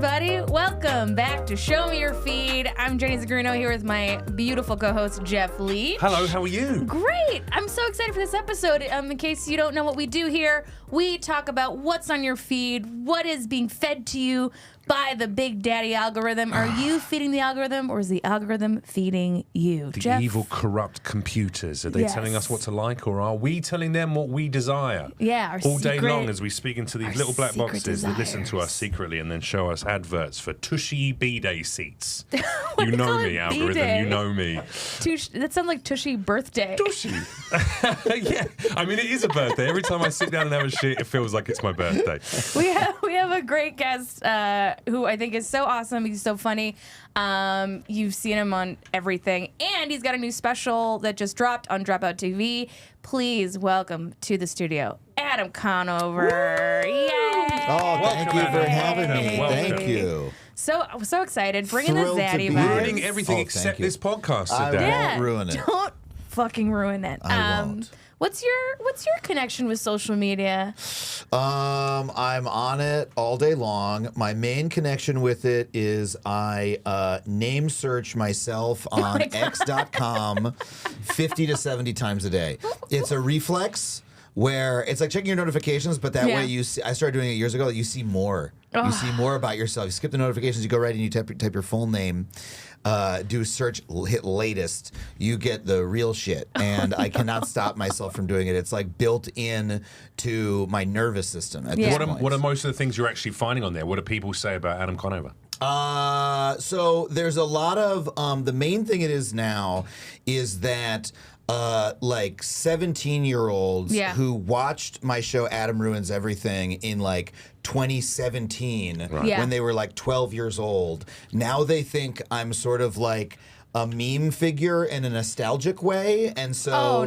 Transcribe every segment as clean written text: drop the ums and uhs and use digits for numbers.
everybody. Welcome back to Show Me Your Feed. I'm Jenny Zagrino here with my beautiful co-host, Jeff Leach. Hello, how are you? Great. I'm so excited for this episode. In case you don't know what we do here, we talk about what's on your feed, what is being fed to you by the big daddy algorithm. Are you feeding the algorithm, or is the algorithm feeding you? The Jeff? evil, corrupt computers. Are they telling us what to like, or are we telling them what we desire? Yeah, our all day secret- long as we speak into these little black secret boxes that listen to us desires. secretly and then show us adverts for Tushy B-Day seats. Why You do they know call me, it algorithm. B-Day? You know me. That sounds like Tushy birthday. Tushy. Yeah. I mean, it is a birthday. Every time I sit down and have a shit, it feels like it's my birthday. We have a great guest who I think is so awesome. He's so funny. You've seen him on everything, and he's got a new special that just dropped on Dropout TV. Please welcome to the studio, Adam Conover. Yay! Oh, thank you for having me. Welcome. Thank you. So excited, bringing Thrilled the to zaddy be vibes. here. Ruining everything Oh, thank except you. this podcast I today. won't ruin it. Don't fucking ruin it. I won't. What's your connection with social media? I'm on it all day long. My main connection with it is I name search myself on X.com 50 to 70 times a day. It's a reflex where it's like checking your notifications, but that way you see, I started doing it years ago, that you see more. You see more about yourself. You skip the notifications, you go right and you type your full name. Do search, hit latest, you get the real shit, and I cannot stop myself from doing it. It's like built in to my nervous system at this point. What are most of the things you're actually finding on there? What do people say about Adam Conover? So there's a lot of the main thing it is now is that like 17-year-olds who watched my show Adam Ruins Everything in like 2017 when they were like 12 years old. Now they think I'm sort of like a meme figure in a nostalgic way, and so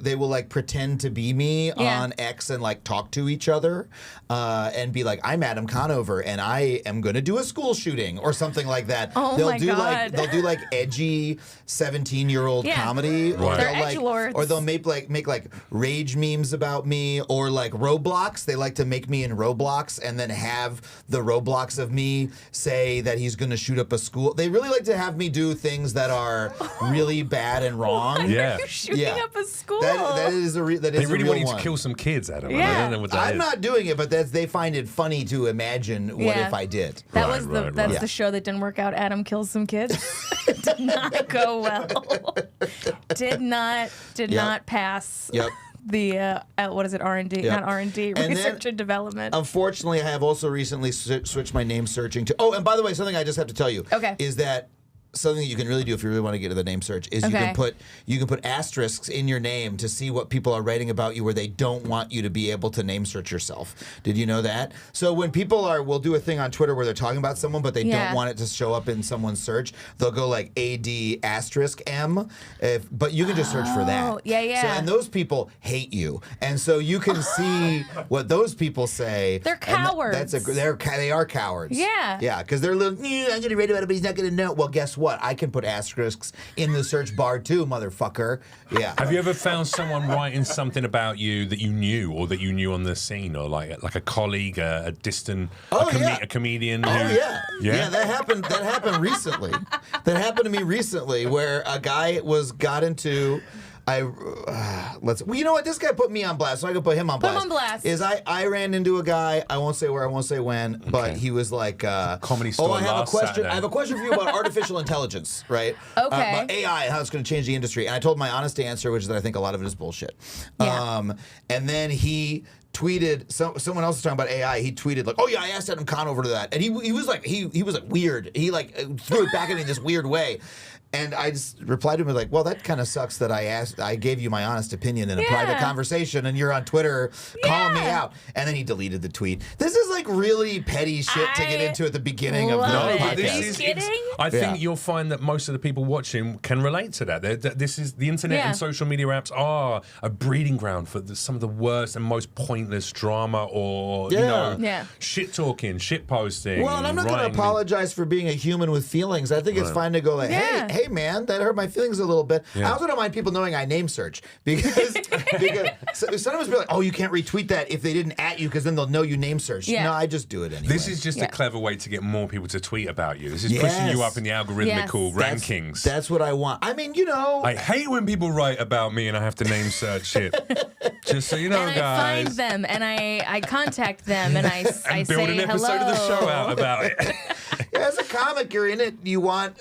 they will like pretend to be me on X and like talk to each other and be like, I'm Adam Conover and I am gonna do a school shooting or something like that. They'll do like edgy 17-year-old comedy, or they'll make like rage memes about me, or like Roblox. They like to make me in Roblox and then have the Roblox of me say that he's gonna shoot up a school. They really like to have me do things that are really bad and wrong. Why are you shooting up a school? That is a real one. They really want you to kill some kids, Adam. I don't know what that is. I'm not doing it, but they find it funny to imagine what if I did. That's the show that didn't work out. Adam Kills Some Kids. It did not go well. Did not pass. Yep. The what is it? R&D, not R&D, research and development. Unfortunately, I have also recently switched my name searching to. Oh, and by the way, something I just have to tell you is that something that you can really do if you really want to get to the name search is you can put asterisks in your name to see what people are writing about you where they don't want you to be able to name search yourself. Did you know that? So when people will do a thing on Twitter where they're talking about someone but they don't want it to show up in someone's search, they'll go like AD*M, but you can just search for that. So, and those people hate you, and so you can see what those people say. They're cowards. They are cowards. Yeah, because they're little. I'm gonna write about it, but he's not gonna know. Well, guess what? I can put asterisks in the search bar too, motherfucker. Yeah. Have you ever found someone writing something about you that you knew, or that you knew on the scene, or like a colleague, a distant, a comedian? That happened recently. That happened to me recently, where a guy got into. Well, you know what? This guy put me on blast, so I can put him on blast. Put him on blast. I ran into a guy. I won't say where, I won't say when, but he was like, Comedy Store. I have a question. Saturday. I have a question for you about artificial intelligence, right? Okay. About AI and how it's going to change the industry. And I told my honest answer, which is that I think a lot of it is bullshit. And then he tweeted, someone else was talking about AI. He tweeted like, "Oh yeah, I asked Adam Conover to that," and he was like weird. He like threw it back at me in this weird way. And I just replied to him like, well, that kind of sucks that I gave you my honest opinion in a private conversation and you're on Twitter calling me out. And then he deleted the tweet. This is like really petty shit to get into at the beginning of the podcast. Are you kidding? I think you'll find that most of the people watching can relate to that. This is the internet and social media apps are a breeding ground for some of the worst and most pointless pointless drama or shit talking, shit posting. Well, and I'm not going to apologize for being a human with feelings. I think it's fine to go like, hey man, that hurt my feelings a little bit. I also don't mind people knowing I name search because sometimes be like, oh, you can't retweet that if they didn't at you because then they'll know you name search. No, I just do it anyway. This is just a clever way to get more people to tweet about you. This is pushing you up in the algorithmical rankings. That's what I want. I mean, I hate when people write about me and I have to name search it. Just so you know, and guys. I find them and I contact them and I build say an episode hello. of the show out about it. As a comic, you're in it. You want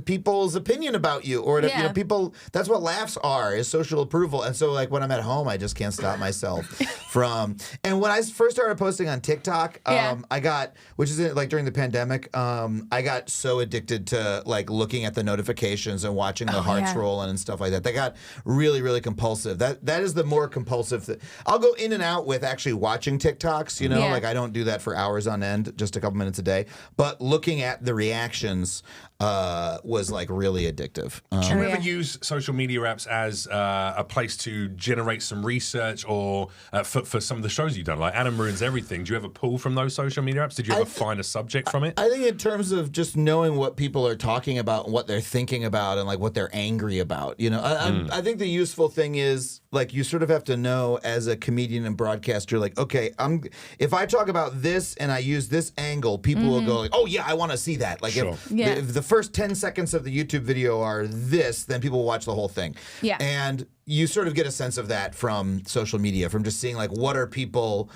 people's opinion about you, or people. That's what laughs are, is social approval. And so, like when I'm at home, I just can't stop myself from. And when I first started posting on TikTok, I got, which is like during the pandemic, I got so addicted to like looking at the notifications and watching the hearts rolling and stuff like that. That got really, really compulsive. That is the more compulsive thing. I'll go in and out with actually watching TikToks. Like I don't do that for hours on end, just a couple minutes a day. But looking at the reactions was like really addictive. Do you ever use social media apps as a place to generate some research or for some of the shows you've done? Like Adam Ruins Everything. Do you ever pull from those social media apps? Did you ever find a subject from it? I think in terms of just knowing what people are talking about and what they're thinking about and like what they're angry about, I think the useful thing is like you sort of have to know as a comedian and broadcaster, like, okay, if I talk about this and I use this angle, people will go like, oh yeah, I want to see that. Like if the first 10 seconds of the YouTube video are this, then people will watch the whole thing. Yeah. And you sort of get a sense of that from social media, from just seeing like what are people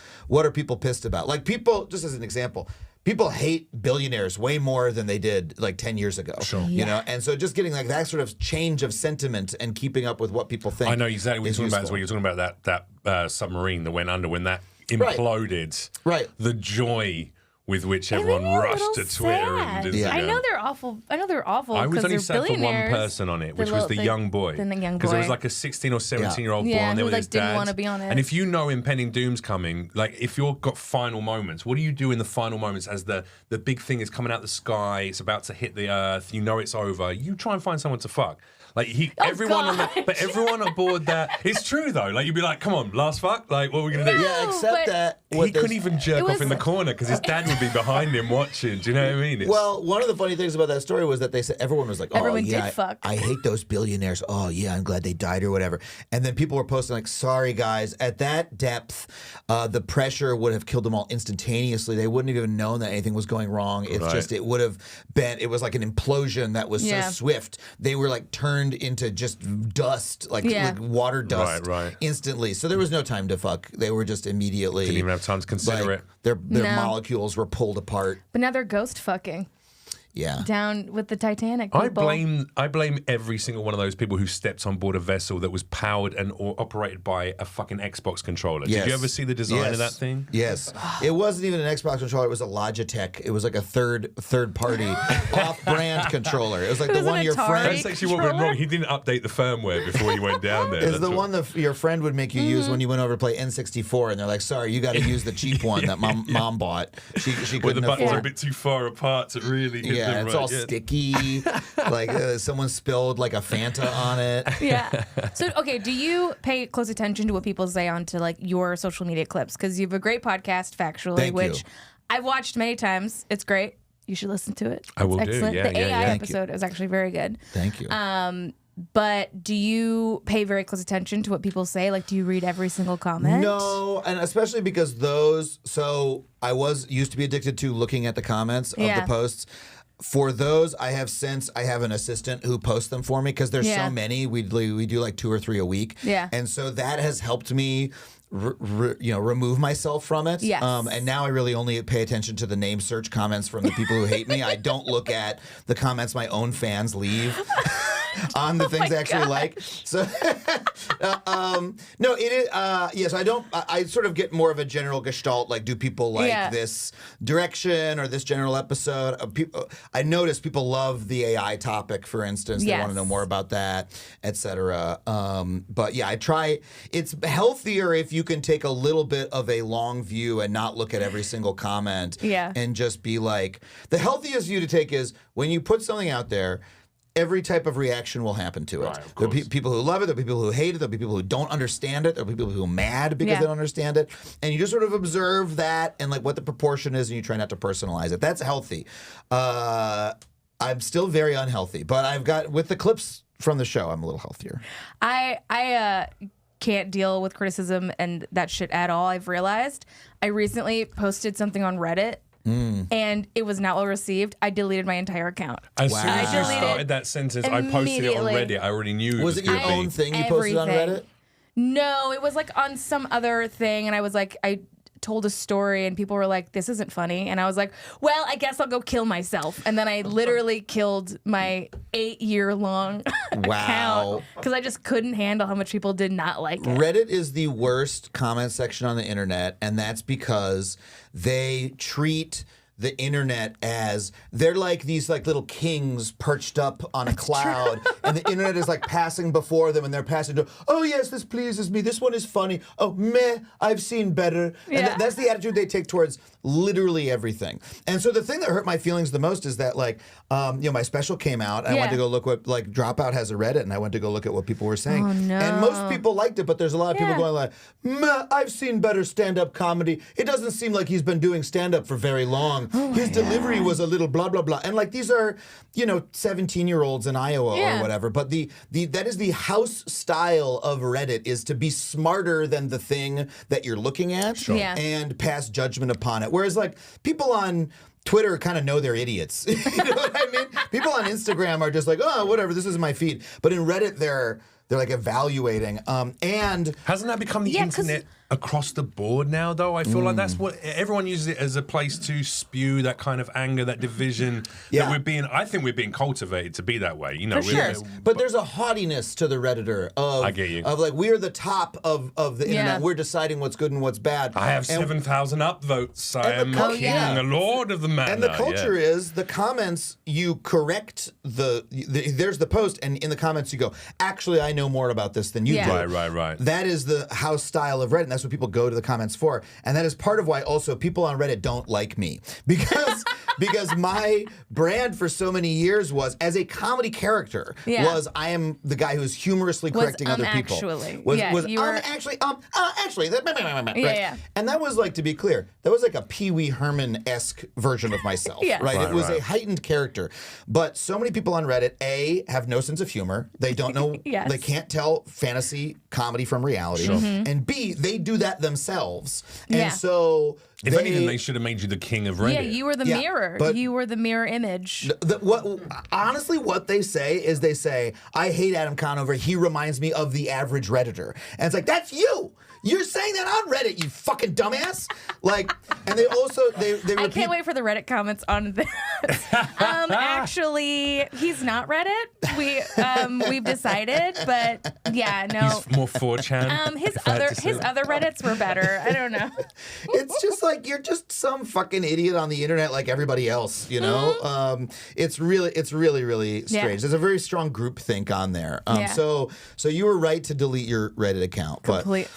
pissed about? Like people, just as an example, people hate billionaires way more than they did like 10 years ago. Sure. And so just getting like that sort of change of sentiment and keeping up with what people think. I know exactly what you're talking about. When you're talking about that submarine that went under, when that imploded. Right. The joy with which everyone rushed to Twitter and Instagram. I know they're awful. I was only sad for one person on it, which was the young boy. Because it was like a 16 or 17-year-old boy on there with his dad. Didn't want to be on it. And if you know impending doom's coming, like if you've got final moments, what do you do in the final moments as the big thing is coming out the sky, it's about to hit the earth, you know it's over, you try and find someone to fuck. Like everyone aboard that. It's true though. Like you'd be like, "Come on, last fuck. Like what are we gonna do?" Yeah, except that he couldn't even jerk off in the corner because his dad would be behind him watching. Do you know what I mean? Well, one of the funny things about that story was that they said everyone was like, "Oh everyone yeah, did fuck. I hate those billionaires. Oh yeah, I'm glad they died or whatever." And then people were posting like, "Sorry guys, at that depth, the pressure would have killed them all instantaneously. They wouldn't have even known that anything was going wrong. It's just it would have been. It was like an implosion that was so swift. They were like turned into just dust, like water dust, instantly. So there was no time to fuck. They were just immediately didn't even have time to consider it. Their molecules were pulled apart. But now they're ghost fucking. Yeah. Down with the Titanic people. I blame every single one of those people who stepped on board a vessel that was powered and or operated by a fucking Xbox controller. Did you ever see the design of that thing? Yes. It wasn't even an Xbox controller, it was a Logitech. It was like a third party off-brand controller. It was like the one your friend. That's actually what went wrong. He didn't update the firmware before he went down there. It's the one that your friend would make you use when you went over to play N64 and they're like, "Sorry, you got to use the cheap one that mom bought." She couldn't Where the buttons afford. are a bit too far apart to really hit them it's right. all sticky. Like someone spilled like a Fanta on it. Yeah. So, okay, do you pay close attention to what people say onto like your social media clips? Because you have a great podcast, Factually, which I've watched many times. It's great. You should listen to it. I will do. Excellent. Yeah, the AI episode is actually very good. Thank you. But do you pay very close attention to what people say? Like, do you read every single comment? No, and especially because those. So I used to be addicted to looking at the comments of the posts. For those, I have an assistant who posts them for me because there's so many. We do like 2 or 3 a week. Yeah. And so that has helped me remove myself from it. Yes. And now I really only pay attention to the name search comments from the people who hate me. I don't look at the comments my own fans leave on the things I actually like. So, no, it is, yes, I don't, I sort of get more of a general gestalt, like, do people like this direction or this general episode? I notice people love the AI topic, for instance. They want to know more about that, etc. But yeah, I try, it's healthier if you can take a little bit of a long view and not look at every single comment and just be like, the healthiest view to take is when you put something out there, every type of reaction will happen to it. Right, of There'll be course. people who love it. There'll be people who hate it. There'll be people who don't understand it. There'll be people who are mad because they don't understand it. And you just sort of observe that and like what the proportion is, and you try not to personalize it. That's healthy. I'm still very unhealthy, but I've got with the clips from the show, I'm a little healthier. I can't deal with criticism and that shit at all. I've realized. I recently posted something on Reddit. And it was not well received. I deleted my entire account. As soon as you I deleted started that sentence, I posted it on immediately. Reddit. I already knew it Was it your gonna be. own thing you posted on Everything. Reddit? No, it was like on some other thing, and I was like, I told a story, and people were like, "This isn't funny," and I was like, "Well, I guess I'll go kill myself." And then I literally killed my 8-year-long account because I just couldn't handle how much people did not like it. Reddit is the worst comment section on the internet, and that's because they treat the internet as they're like these like little kings perched up on a cloud, and the internet is like passing before them, and they're passing to, oh yes, this pleases me, this one is funny, oh meh, I've seen better. And that's the attitude they take towards literally everything. And so the thing that hurt my feelings the most is that like my special came out, and I went to go look what like Dropout has a Reddit, and I went to go look at what people were saying. Oh, no. And most people liked it, but there's a lot of people going like, meh, I've seen better stand-up comedy. It doesn't seem like he's been doing stand-up for very long. His delivery was a little blah, blah, blah. And like these are, 17-year-olds in Iowa or whatever. But that is the house style of Reddit, is to be smarter than the thing that you're looking at and pass judgment upon it. Whereas like people on Twitter kind of know they're idiots. You know what I mean? People on Instagram are just like, oh, whatever, this is my feed. But in Reddit, they're like evaluating. And hasn't that become the internet across the board now, though? I feel like that's what everyone uses it as a place to spew that kind of anger, that division. That I think we're being cultivated to be that way. For sure. But there's a haughtiness to the Redditor of, I get you. Of like, we're the top of the internet. We're deciding what's good and what's bad. I have 7,000 upvotes. I am king, a lord of the manor. And the culture is the comments, you correct there's the post, and in the comments you go, actually, I know more about this than you do. Right. That is the house style of Reddit, and that's what people go to the comments for. And that is part of why also people on Reddit don't like me. Because my brand for so many years was, as a comedy character, was I am the guy who's humorously correcting other people. Actually. Right? And that was like, to be clear, that was like a Pee Wee Herman-esque version of myself. Right? It was a heightened character. But so many people on Reddit, A, have no sense of humor. They don't know, they can't tell fantasy comedy from reality. And B, they do that themselves. And so if anything, they should have made you the king of Reddit. Yeah, you were the mirror. You were the mirror image. Honestly, what they say is they say, I hate Adam Conover. He reminds me of the average Redditor. And it's like, that's you. You're saying that on Reddit, you fucking dumbass. Like, and they also, they repeat. I can't wait for the Reddit comments on this. Actually, he's not Reddit. We've decided, but yeah, no. He's more 4chan. His other Reddits were better. I don't know. It's just like, you're just some fucking idiot on the internet like everybody else, you know? It's really, really strange. There's a very strong group think on there. So you were right to delete your Reddit account.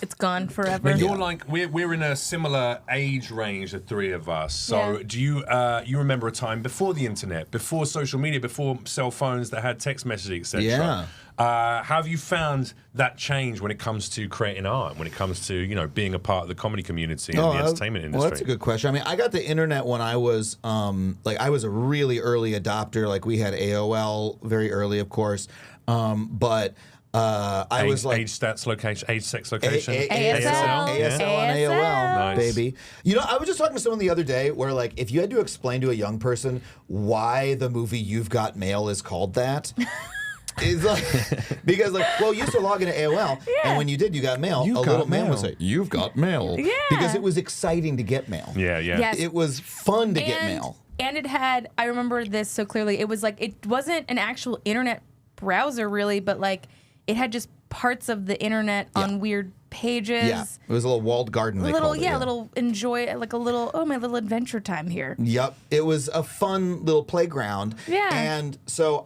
It's gone forever. Now you're like, we're in a similar age range, the three of us. So do you remember a time before the internet, before social media, before cell phones that had text messaging, etc.? How have you found that change when it comes to creating art, when it comes to, being a part of the comedy community and the entertainment industry? Well, that's a good question. I mean, I got the internet when I was, I was a really early adopter. Like, we had AOL very early, of course. I was like age, stats, location, age, sex, location, ASL and AOL, Nice. baby. I was just talking to someone the other day where, like, if you had to explain to a young person why the movie You've Got Mail is called that. It's like, because you used to log into AOL, and when you did, you got mail. A little man would say, "You've got mail," because it was exciting to get mail. Yes. It was fun to get mail. And it had, I remember this so clearly. It was like, it wasn't an actual internet browser really, but like, it had just parts of the internet on weird pages. Yeah, it was a little walled garden. They called it. Little enjoy, like a little, my little adventure time here. Yep, it was a fun little playground. Yeah. And so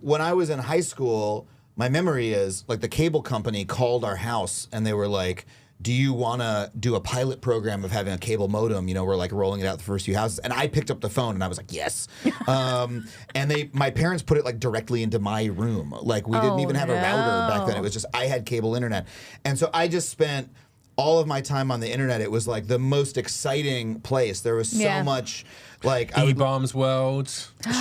when I was in high school, my memory is like the cable company called our house and they were like, do you want to do a pilot program of having a cable modem? We're like rolling it out the first few houses. And I picked up the phone and I was like, yes. And my parents put it like directly into my room. Like we didn't even have a router back then. It was just, I had cable internet. And so I just spent all of my time on the internet. It was like the most exciting place. There was so much like E-Bombs World.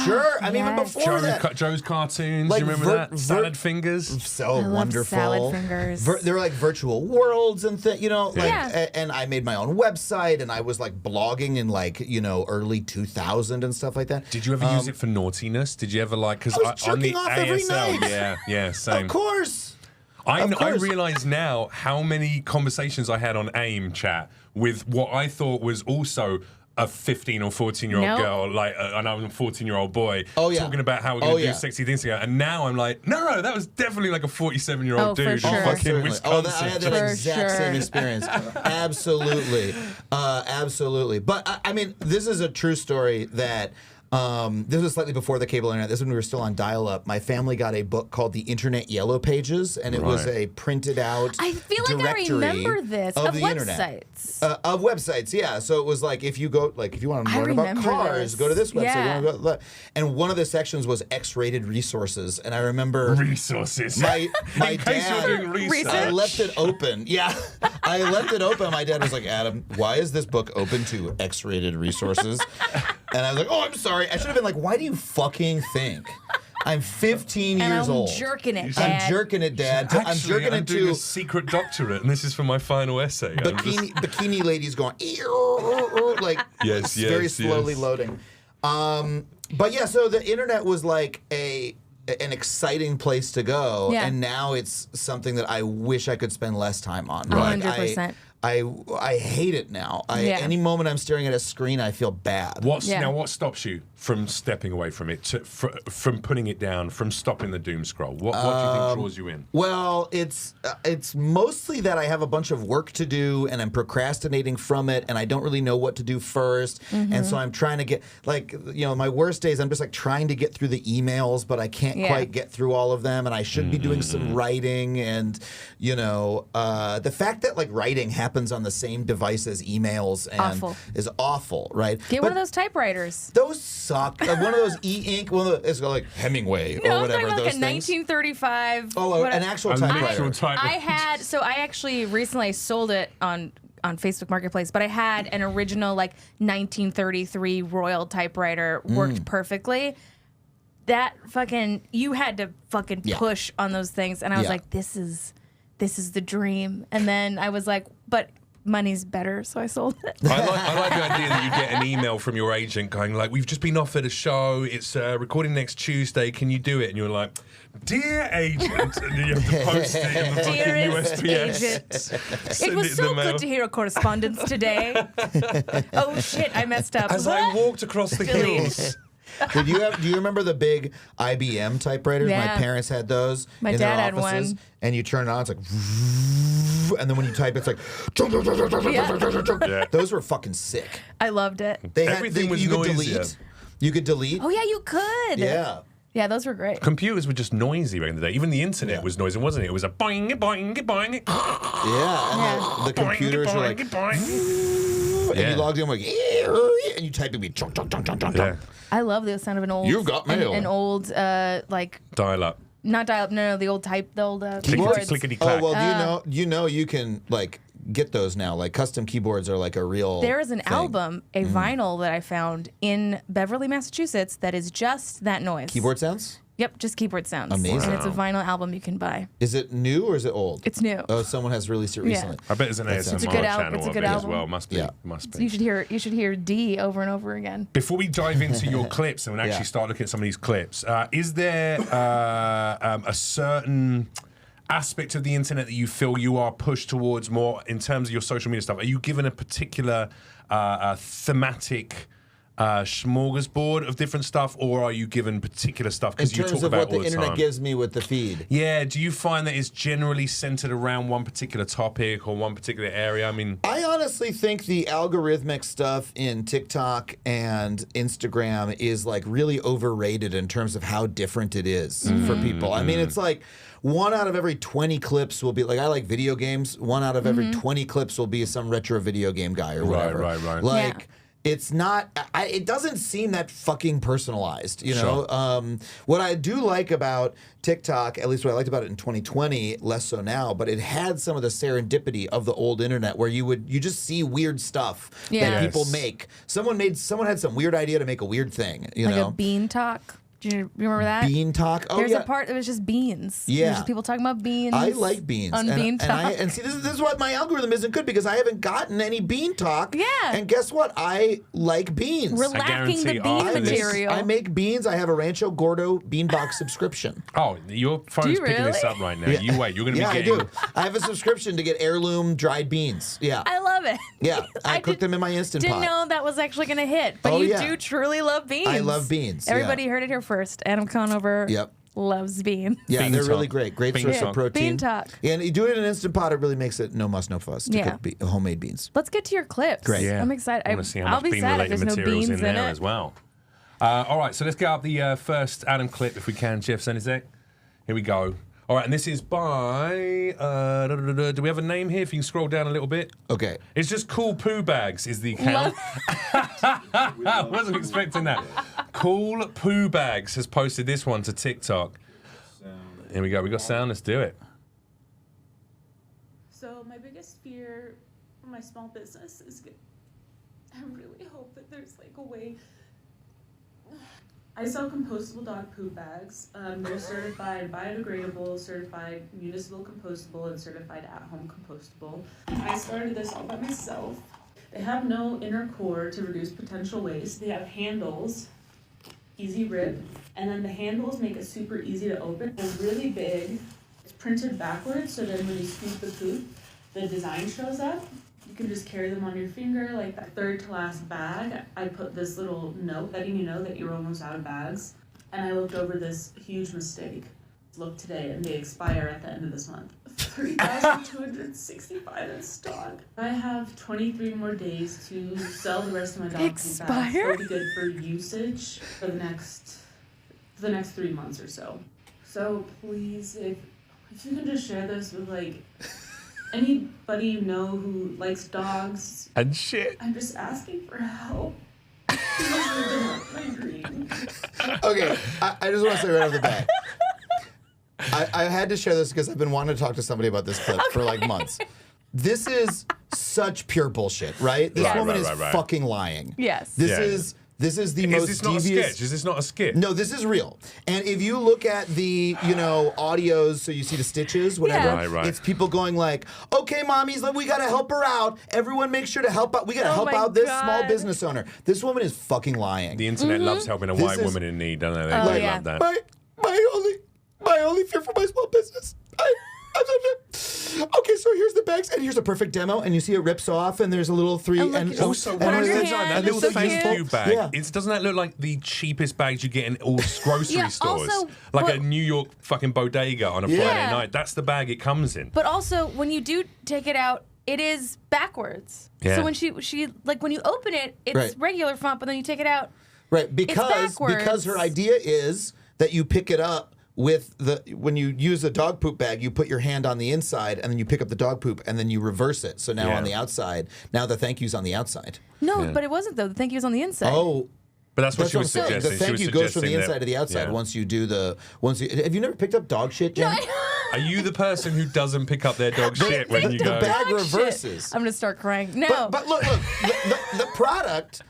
Sure. I mean, even before that. Joe's cartoons. Like you remember that? Salad Fingers. So I wonderful. Salad Fingers. There were like virtual worlds and things, and I made my own website and I was like blogging in like, early 2000 and stuff like that. Did you ever use it for naughtiness? Did you ever like, because on the off ASL, every night. yeah, same. Of course. I realize now how many conversations I had on AIM chat with what I thought was also a 15 or 14-year-old girl, and I was a 14-year-old boy, talking about how we're going to do sexy things together. And now I'm like, no, that was definitely like a 47-year-old dude sure. in fucking Wisconsin. I had that exact same experience. Absolutely. Absolutely. But, I mean, this is a true story that... this was slightly before the cable internet. This is when we were still on dial-up. My family got a book called The Internet Yellow Pages, and it was a printed out I feel like I remember this. of Of the websites. of websites, yeah. So it was like if you go, like if you want to learn about cars, go to this website. Yeah. You wanna go, and one of the sections was X-rated resources, and I remember resources. My in case dad, you're doing research. I left it open. Yeah, I left it open. My dad was like, Adam, why is this book open to X-rated resources? And I was like, oh, I'm sorry. I should have been like, why do you fucking think? I'm 15 years old. I'm jerking it, Dad. I'm jerking it, Dad. I'm jerking it doing to a secret doctorate, and this is for my final essay. bikini ladies going, like, very slowly loading. But yeah, so the internet was like an exciting place to go, and now it's something that I wish I could spend less time on. 100%. I hate it now. Any moment I'm staring at a screen, I feel bad. Now, what stops you from stepping away from it, from putting it down, from stopping the doom scroll? What do you think draws you in? Well, it's mostly that I have a bunch of work to do, and I'm procrastinating from it, and I don't really know what to do first. And so I'm trying to get, my worst days, I'm just like trying to get through the emails, but I can't quite get through all of them, and I should be doing some writing, and, the fact that, like, writing happens on the same device as emails and is awful, right? Get one of those typewriters. Those suck. One of those e-ink, it's like Hemingway or whatever. I'm those like a 1935. An actual typewriter. I actually recently sold it on Facebook Marketplace, but I had an original like 1933 Royal typewriter, worked perfectly. That you had to fucking push on those things, and I was like, this is the dream. And then I was like, but money's better, so I sold it. I like the idea that you get an email from your agent going like, we've just been offered a show, it's recording next Tuesday, can you do it? And you're like, dear agent, and then you have to post it in the fucking USPS. Agent. It was so good to hear a correspondence today. Oh shit, I messed up. As I walked across the hills. Do you remember the big IBM typewriters? Yeah. My parents had those. My in dad their had offices, one. And you turn it on, it's like, and then when you type, it's like, those were fucking sick. I loved it. Everything was noisier. You could delete. Oh yeah, you could. Yeah. Yeah, those were great. Computers were just noisy back in the day. Even the internet was noisy, wasn't it? It was a boing, boing, boing. Yeah. And the computers were like, and you logged in like, and you type it, chunk, chunk, chunk, chunk, chunk. Yeah. I love the sound of an old. You've got mail. An old like. Dial up. Not dial up. No, the old keyboards. Clickety clack. Oh well, you can like get those now. Like custom keyboards are like a real. There is an thing. album, a vinyl that I found in Beverly, Massachusetts, that is just that noise. Keyboard sounds? Yep, just keyboard sounds. Amazing. And it's a vinyl album you can buy. Is it new or is it old? It's new. Oh, someone has released it recently. I bet there's an ASMR It's a good channel it's a of good it album. as well. Must be. Yeah. Must So be. you should hear D over and over again. Before we dive into your clips and actually start looking at some of these clips, is there a certain aspect of the internet that you feel you are pushed towards more in terms of your social media stuff? Are you given a particular thematic smorgasbord of different stuff, or are you given particular stuff because you talk about what the internet gives me with the feed? Yeah, do you find that it's generally centered around one particular topic or one particular area? I mean, I honestly think the algorithmic stuff in TikTok and Instagram is like really overrated in terms of how different it is for people. I mean, it's like 1 out of every 20 clips will be like, I like video games. 1 out of every 20 clips will be some retro video game guy or whatever. Right. Like, it's not, it doesn't seem that fucking personalized, you know? Sure. What I do like about TikTok, at least what I liked about it in 2020, less so now, but it had some of the serendipity of the old internet where you just see weird stuff that people make. Someone had some weird idea to make a weird thing, you know? Like a bean talk. Do you remember that? Bean talk? Oh, There's a part that was just beans. Yeah. There's just people talking about beans. I like beans. On Bean Talk. And see, this is why my algorithm isn't good because I haven't gotten any bean talk. Yeah. And guess what? I like beans. We're lacking the bean material. I make beans. I have a Rancho Gordo bean box subscription. Oh, your phone's picking this up right now. You wait. You're going to be getting... I do. I have a subscription to get heirloom dried beans. Yeah. I love it. Yeah. I cook them in my Instant Pot. Didn't know that was actually going to hit, but you do truly love beans. I love beans. Everybody heard it here first. Adam Conover loves beans. Yeah, Bean they're talk. really great. Great source of protein. Bean talk. And you do it in an Instant Pot, it really makes it no muss, no fuss to cook homemade beans. Let's get to your clips. Great. Yeah. I'm excited. I want to see how I'll much be sad if bean-related there's no materials beans in there it. as well. All right, so let's get up the first Adam clip if we can. Jeff Zenizek. Here we go. All right, and this is by... do we have a name here? If you can scroll down a little bit. Okay. It's just Cool Poo Bags is the account. I wasn't expecting that. Cool Poo Bags has posted this one to TikTok. Here we go. We got sound. Let's do it. So my biggest fear for my small business is I really hope that there's like a way. I sell compostable dog poop bags. They're certified biodegradable, certified municipal compostable, and certified at-home compostable. I started this all by myself. They have no inner core to reduce potential waste. They have handles, easy rip, and then the handles make it super easy to open. They're really big. It's printed backwards, so then when you scoop the poop, the design shows up. You can just carry them on your finger. Like that third to last bag, I put this little note letting you know that you're almost out of bags. And I looked over this huge mistake. Look today, and they expire at the end of this month. 3,265 in stock. I have 23 more days to sell the rest of my dog food bags. It'll be good for usage for the next 3 months or so. So please, if you can just share this with like anybody you know who likes dogs. And shit. I'm just asking for help. This is my dream. Okay, I just want to say right off the bat. I had to share this because I've been wanting to talk to somebody about this clip for like months. This is such pure bullshit, right? This woman is fucking lying. Yes. This is the most Is this not devious... a sketch? Is this not a skit? No, this is real. And if you look at the, audios, so you see the stitches, whatever, Right. it's people going like, okay, mommies, we got to help her out. Everyone make sure to help out. We got to help out this small business owner. This woman is fucking lying. The internet loves helping a white woman in need, don't they? They love that. My only fear for my small business. Okay, so here's the bags, and here's a perfect demo, and you see it rips off, and there's a little three. And Also, Put what on is your that? hand, That little it's so thank cute. you bag. Yeah. Doesn't that look like the cheapest bags you get in all grocery stores? also, Like but- a New York fucking bodega on a Friday night. That's the bag it comes in. But also, when you do take it out, it is backwards. Yeah. So when she like when you open it, it's regular font, but then you take it out. Right, because backwards. her idea is that you pick it up with when you use a dog poop bag, you put your hand on the inside and then you pick up the dog poop and then you reverse it. So now on the outside, now the thank you's on the outside. No, but it wasn't though. The thank you was on the inside. Oh. But that's what she I'm was saying. suggesting. The She thank was you goes from the suggesting inside that- to the outside yeah. once you have you never picked up dog shit, Jen? Are you the person who doesn't pick up their dog shit when you The go? bag Dog shit. reverses. I'm gonna start crying. No. But look, the product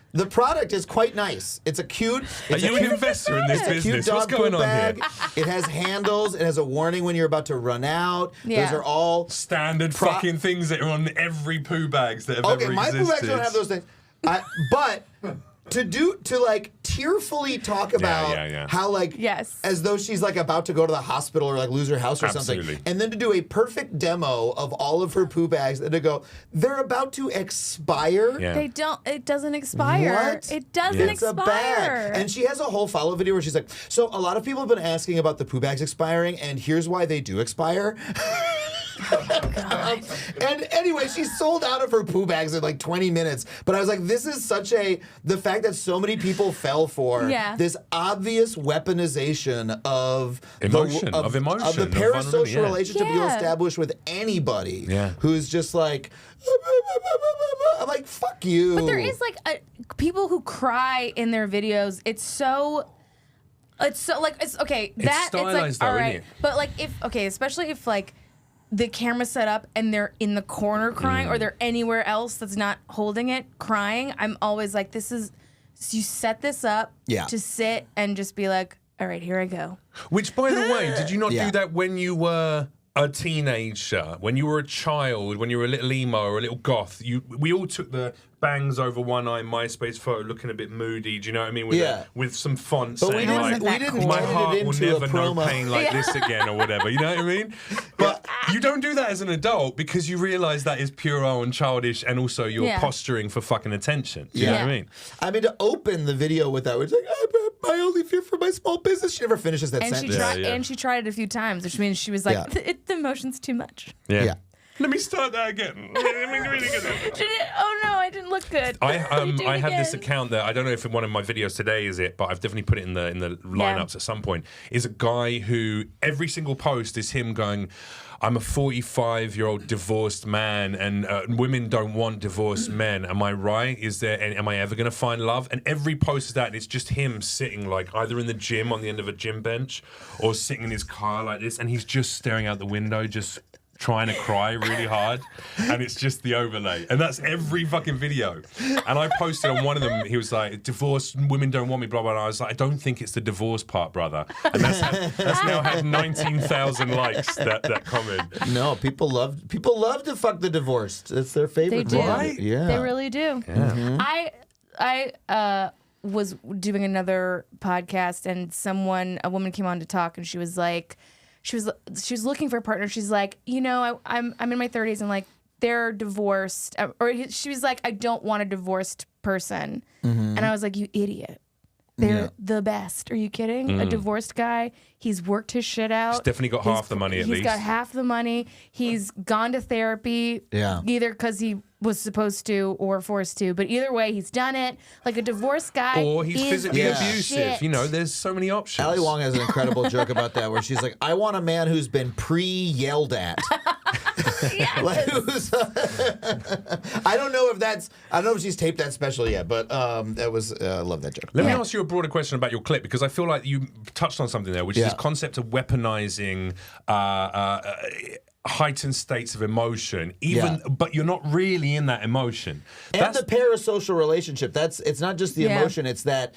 is quite nice. It's a cute. Are you an investor in this It's a cute business? What's dog going poop on bag. here? It has handles. It has a warning when you're about to run out. Yeah. Those are all Standard fucking things that are on every poo bags that have ever okay. My existed. poo bags don't have those things. But to like tearfully talk about how like as though she's like about to go to the hospital or like lose her house or something, and then to do a perfect demo of all of her poo bags and to go, they're about to expire. Yeah. They don't. It doesn't expire. What? It doesn't It's a expire. bag. And she has a whole follow video where she's like, so a lot of people have been asking about the poo bags expiring, and here's why they do expire. And anyway, she sold out of her poo bags in like 20 minutes. But I was like, this is the fact that so many people fell for this obvious weaponization of emotion, of the parasocial relationship you'll establish with anybody who's just like, I'm like, fuck you. But there is like people who cry in their videos. It's like it's okay. It's like though, all right, isn't it? but like especially if like the camera's set up and they're in the corner crying or they're anywhere else that's not holding it crying. I'm always like, you set this up to sit and just be like, all right, here I go. Which, by the way, did you not do that when you were a teenager, when you were a child, when you were a little emo or a little goth? We all took the bangs over one eye MySpace photo, looking a bit moody. Do you know what I mean? With some font saying like, "My heart will never know pain like this again" or whatever. You know what I mean? But you don't do that as an adult because you realise that is puerile and childish, and also you're posturing for fucking attention. Do you know what I mean? I mean, to open the video with that, which like, my only fear for my small business. She never finishes that sentence. And she tried it a few times, which means she was like, the emotion's too much. Yeah. Let me start that again. Oh no, I didn't look good. I have this account that I don't know if one of my videos today is it, but I've definitely put it in the lineups at some point. Is a guy who every single post is him going, "I'm a 45-year-old divorced man, and women don't want divorced men. Am I right? Am I ever going to find love?" And every post is that, and it's just him sitting like either in the gym on the end of a gym bench or sitting in his car like this, and he's just staring out the window, just trying to cry really hard, and it's just the overlay, and that's every fucking video. And I posted on one of them, he was like, "Divorced women don't want me," blah blah blah. I was like, I don't think it's the divorce part, brother. And that's now had 19,000 likes, that comment. No, people love to fuck the divorced. It's their favorite. They do. Right? Yeah, they really do. Yeah. Mm-hmm. I was doing another podcast, and a woman came on to talk, and she was like, she was looking for a partner. She's like, I'm in my 30s, and like they're divorced, or she was like, I don't want a divorced person, and I was like, you idiot. They're the best. Are you kidding? A divorced guy, he's worked his shit out. He's definitely got half the money at least. He's got half the money. He's gone to therapy, either because he was supposed to or forced to, but either way, he's done it. Like a divorced guy, or he's physically abusive. Shit. There's so many options. Ali Wong has an incredible joke about that, where she's like, "I want a man who's been pre-yelled at." Like, I don't know if she's taped that special yet, but that was I love that joke. Let me ask you a broader question about your clip, because I feel like you touched on something there, which is this concept of weaponizing heightened states of emotion, but you're not really in that emotion. And the parasocial relationship, it's not just the emotion, it's that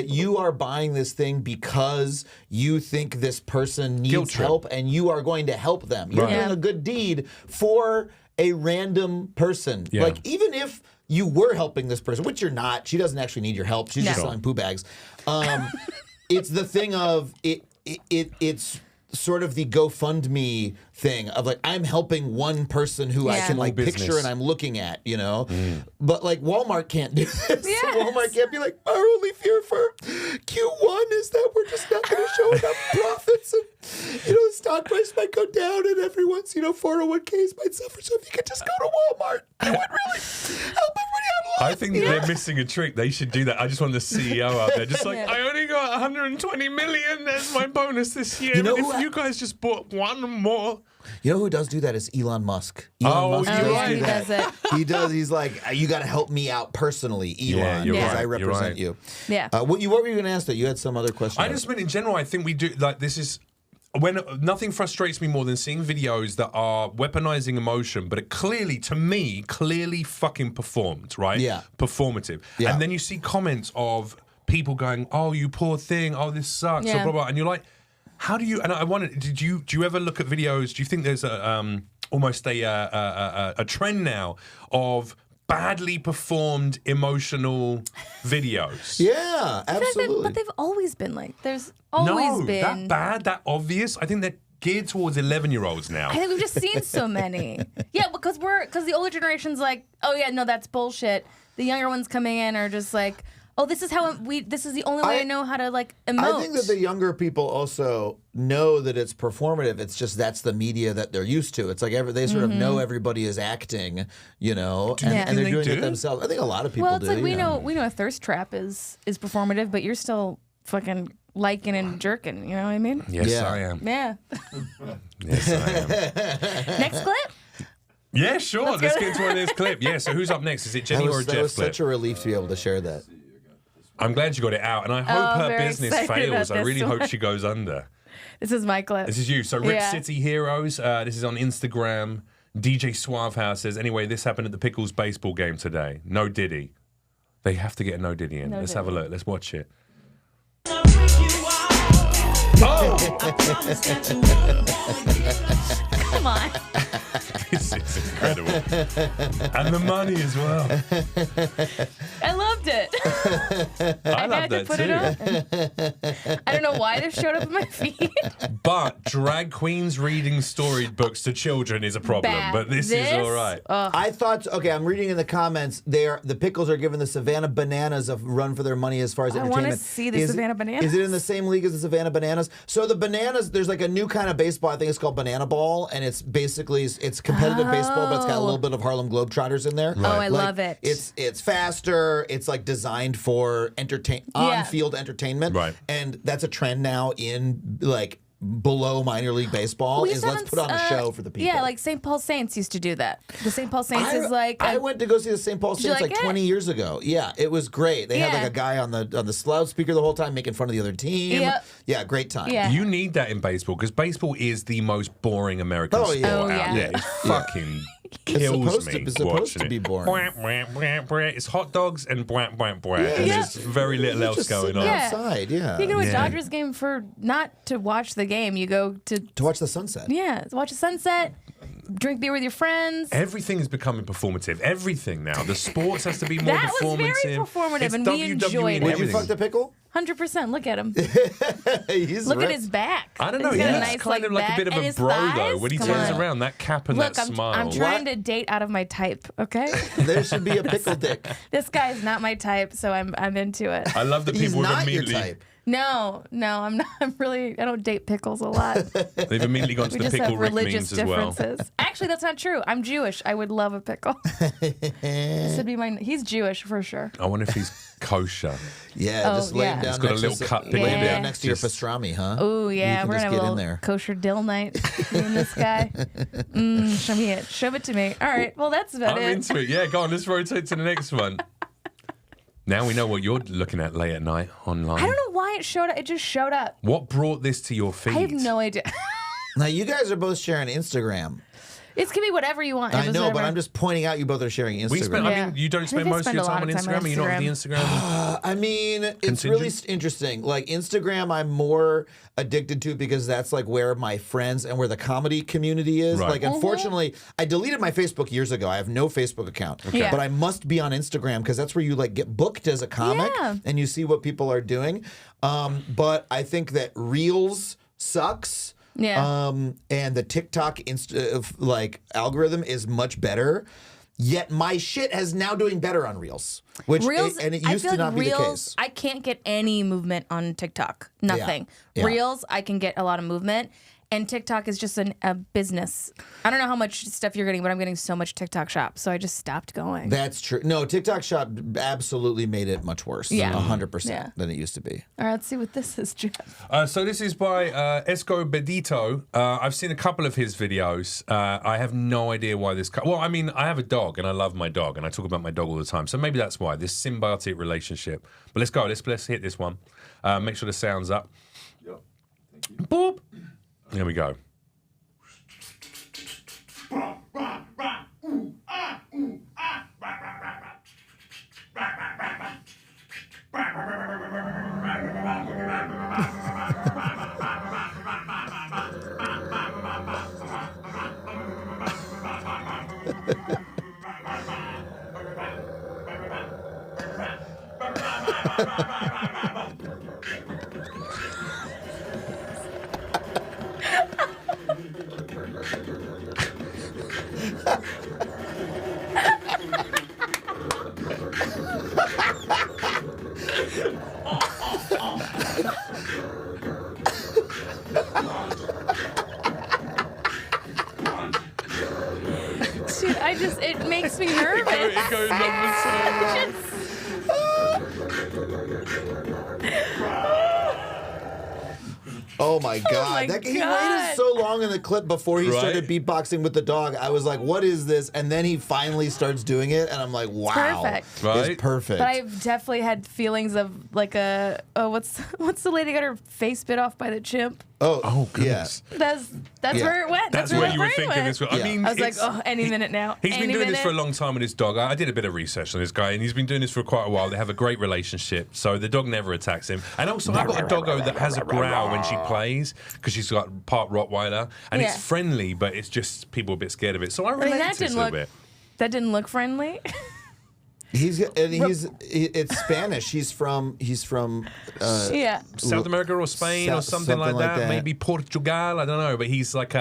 you are buying this thing because you think this person needs help and you are going to help them. You're doing a good deed for a random person. Like, even if you were helping this person, which you're not, she doesn't actually need your help. She's just selling poo bags. It's the thing of it's sort of the GoFundMe thing of like, I'm helping one person who I can like picture and I'm looking at, But like Walmart can't do this. Yes. Walmart can't be like, our only fear for Q1 is that we're just not going to show enough profits, and the stock price might go down, and everyone's 401ks might suffer. So if you could just go to Walmart, it would really help everybody out a lot. I think they're missing a trick. They should do that. I just want the CEO out there, just like, I only got 120 million as my bonus this year. If you guys just bought one more. You know who does do that is Elon Musk. Elon Musk does it. He does. He's like, you got to help me out personally, Elon, because I represent you. Yeah. What were you going to ask that? You had some other question. I just meant in general, I think we do, like, this is, when nothing frustrates me more than seeing videos that are weaponizing emotion, but it clearly fucking performed, right? Yeah. Performative. Yeah. And then you see comments of people going, "Oh, you poor thing. Oh, this sucks." Blah, blah, blah. And you're like, how do you? And I wondered, do you ever look at videos? Do you think there's almost a trend now of badly performed emotional videos? Yeah, absolutely. But they've always been like. There's always been that bad, that obvious. I think they're geared towards 11-year-olds now. I think we've just seen so many. Yeah, because the older generation's like, oh yeah, no, that's bullshit. The younger ones coming in are just like, oh, this is how this is the only way I know how to like emote. I think that the younger people also know that it's performative. It's just that's the media that they're used to. It's like they sort of know everybody is acting, you know, and they're doing it themselves. I think a lot of people do. Well, it's like we know a thirst trap is performative, but you're still fucking liking and jerking. You know what I mean? Yes, I am. Yeah. Yes, I am. Next clip. Yeah, sure. Let's get into this clip. Yeah, so who's up next? Is it Jenny or Jeff? That was clip? such a relief to be able to share that. I'm glad you got it out, and I hope her very business excited fails. about I really this hope one. she goes under. This is my clip. This is you. So Rip City Heroes. This is on Instagram. DJ Suavehouse says, anyway, this happened at the Pickles baseball game today. No Diddy. They have to get a no Diddy in. Let's have a look. Let's watch it. Oh! Come on. This is incredible. And the money as well. I loved it. I love had to that put it on. I don't know why this showed up in my feed. But drag queens reading storybooks to children is a problem. Bad. But this is all right. I thought, okay, I'm reading in the comments, the Pickles are giving the Savannah Bananas a run for their money as far as entertainment. I want to see the Savannah Bananas. Is it in the same league as the Savannah Bananas? So the Bananas, there's like a new kind of baseball, I think it's called Banana Ball, and it's basically, it's competitive baseball, but it's got a little bit of Harlem Globetrotters in there. Right. Oh, I love it. It's faster, it's like designed for on-field entertainment. Right. And that's a trend now in like below minor league baseball is let's put on a show for the people. Yeah, like St. Paul Saints used to do that. The St. Paul Saints is like I went to go see the St. Paul Saints like 20 years ago. Yeah, it was great. They had like a guy on the loudspeaker the whole time making fun of the other team. Yep. Yeah, great time. Yeah. You need that in baseball because baseball is the most boring American sport out there. It fucking kills me. It's supposed to be boring. It's hot dogs and bwah, bwah, bwah. And there's very little else going on. Outside, You go to a Dodgers game for not to watch the game. You go to watch the sunset. Yeah, to watch the sunset, drink beer with your friends. Everything is becoming performative. Everything now. The sports has to be more that performative. was very performative, it's and WWE we enjoyed it. Would you fuck the pickle? 100%. Look at him. He's Look ripped. at his back. I don't know. He's He's got a nice, kind of like a bit of a bro, though. When he turns around, that cap and Look, that smile. I'm trying to date out of my type, okay? There should be a pickle dick. This guy's not my type, so I'm into it. I love that He's people have not your immediately... type. No, I'm not. I don't date pickles a lot. They've immediately gone to We the just pickle have Rick religious memes as well. differences. Actually, that's not true. I'm Jewish. I would love a pickle. This would be he's Jewish for sure. I wonder if he's kosher. Yeah, just lay him down. He's got a next little to, cut lay him pickle. down next to your pastrami, huh? Oh yeah, You we're can gonna just have a get in little there. kosher dill night. Me and this guy. Show me it. Show it to me. All right. Well, that's about I'm it. into it. Yeah, go on. Let's rotate to the next one. Now we know what you're looking at late at night online. I don't know why it showed up. It just showed up. What brought this to your feed? I have no idea. Now you guys are both sharing Instagram. It can be whatever you want. I know, but I'm just pointing out you both are sharing Instagram. We spend, I mean, you don't I spend think I most of spend your a lot time on of time Instagram. on Are you not on the Instagram? I mean, it's Contingent? really interesting. Like Instagram, I'm more addicted to because that's like where my friends and where the comedy community is. Right. Like, unfortunately, I deleted my Facebook years ago. I have no Facebook account, Yeah. but I must be on Instagram because that's where you like get booked as a comic and you see what people are doing. But I think that Reels sucks. Yeah. And the TikTok algorithm is much better. Yet my shit is now doing better on Reels, Reels, and it I used feel to like not be the Reels, case. I can't get any movement on TikTok. Nothing. Yeah. Reels, I can get a lot of movement. And TikTok is just a business. I don't know how much stuff you're getting, but I'm getting so much TikTok shop. So I just stopped going. That's true. No, TikTok Shop absolutely made it much worse. Yeah. 100% than it used to be. All right, let's see what this is, Jeff. So this is by Esco Bedito. I've seen a couple of his videos. I have no idea why this... Well, I mean, I have a dog, and I love my dog, and I talk about my dog all the time. So maybe that's why, this symbiotic relationship. But let's go. Let's hit this one. Make sure the sound's up. Yep. Thank you. Boop. Here we go. it makes me nervous. It goes on Oh my God. my He God. waited so long in the clip before he Right? started beatboxing with the dog. I was like, what is this? And then he finally starts doing it, and I'm like, wow. perfect. Right? It's perfect. But I've definitely had feelings of like what's the lady got her face bit off by the chimp? Oh, goodness. That's Yeah. where it went. That's where where my you were brain thinking went. this. Yeah. I mean, I was like, it's- oh, any minute now. He's been Any doing this minute. for a long time with his dog. I did a bit of research on this guy, and he's been doing this for quite a while. They have a great relationship, so the dog never attacks him. And also, I've got a doggo that has a growl when she plays because she's got part Rottweiler, and Yeah. it's friendly, but it's just people are a bit scared of it. So I I relate mean, to that this didn't a little look. bit. That didn't look friendly. It's Spanish. He's from Yeah. South America or Spain or something like that. Maybe Portugal. I don't know. But he's like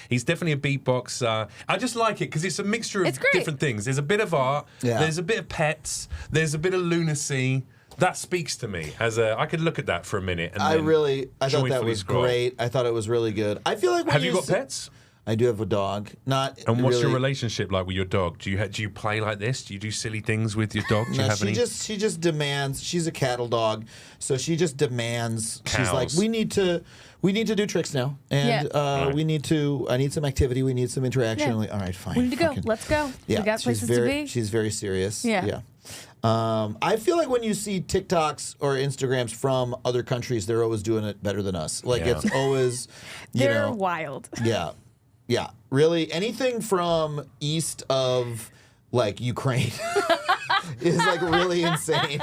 he's definitely a beatboxer. I just like it because it's a mixture of It's great. different things. There's a bit of art. Yeah. There's a bit of pets. There's a bit of lunacy. That speaks to me. I could look at that for a minute. And I then thought that joyfully was scroll. great. I thought it was really good. I feel like when Have you got pets? I do have a dog. Not And what's really, your relationship like with your dog? Do you play like this? Do you do silly things with your dog? Do you No, have she any? just demands. She's a cattle dog, so she just demands. She's like, Cows. we need to do tricks now, and Yeah. I need some activity. We need some interaction. Yeah. I'm like, all right, fine. We need to go. fucking- Let's go. Yeah, We got she's places very, to be. She's very serious. Yeah. I feel like when you see TikToks or Instagrams from other countries, they're always doing it better than us. Like Yeah. it's always, you They're know, wild. yeah, yeah. Really, anything from east of like Ukraine is like really insane.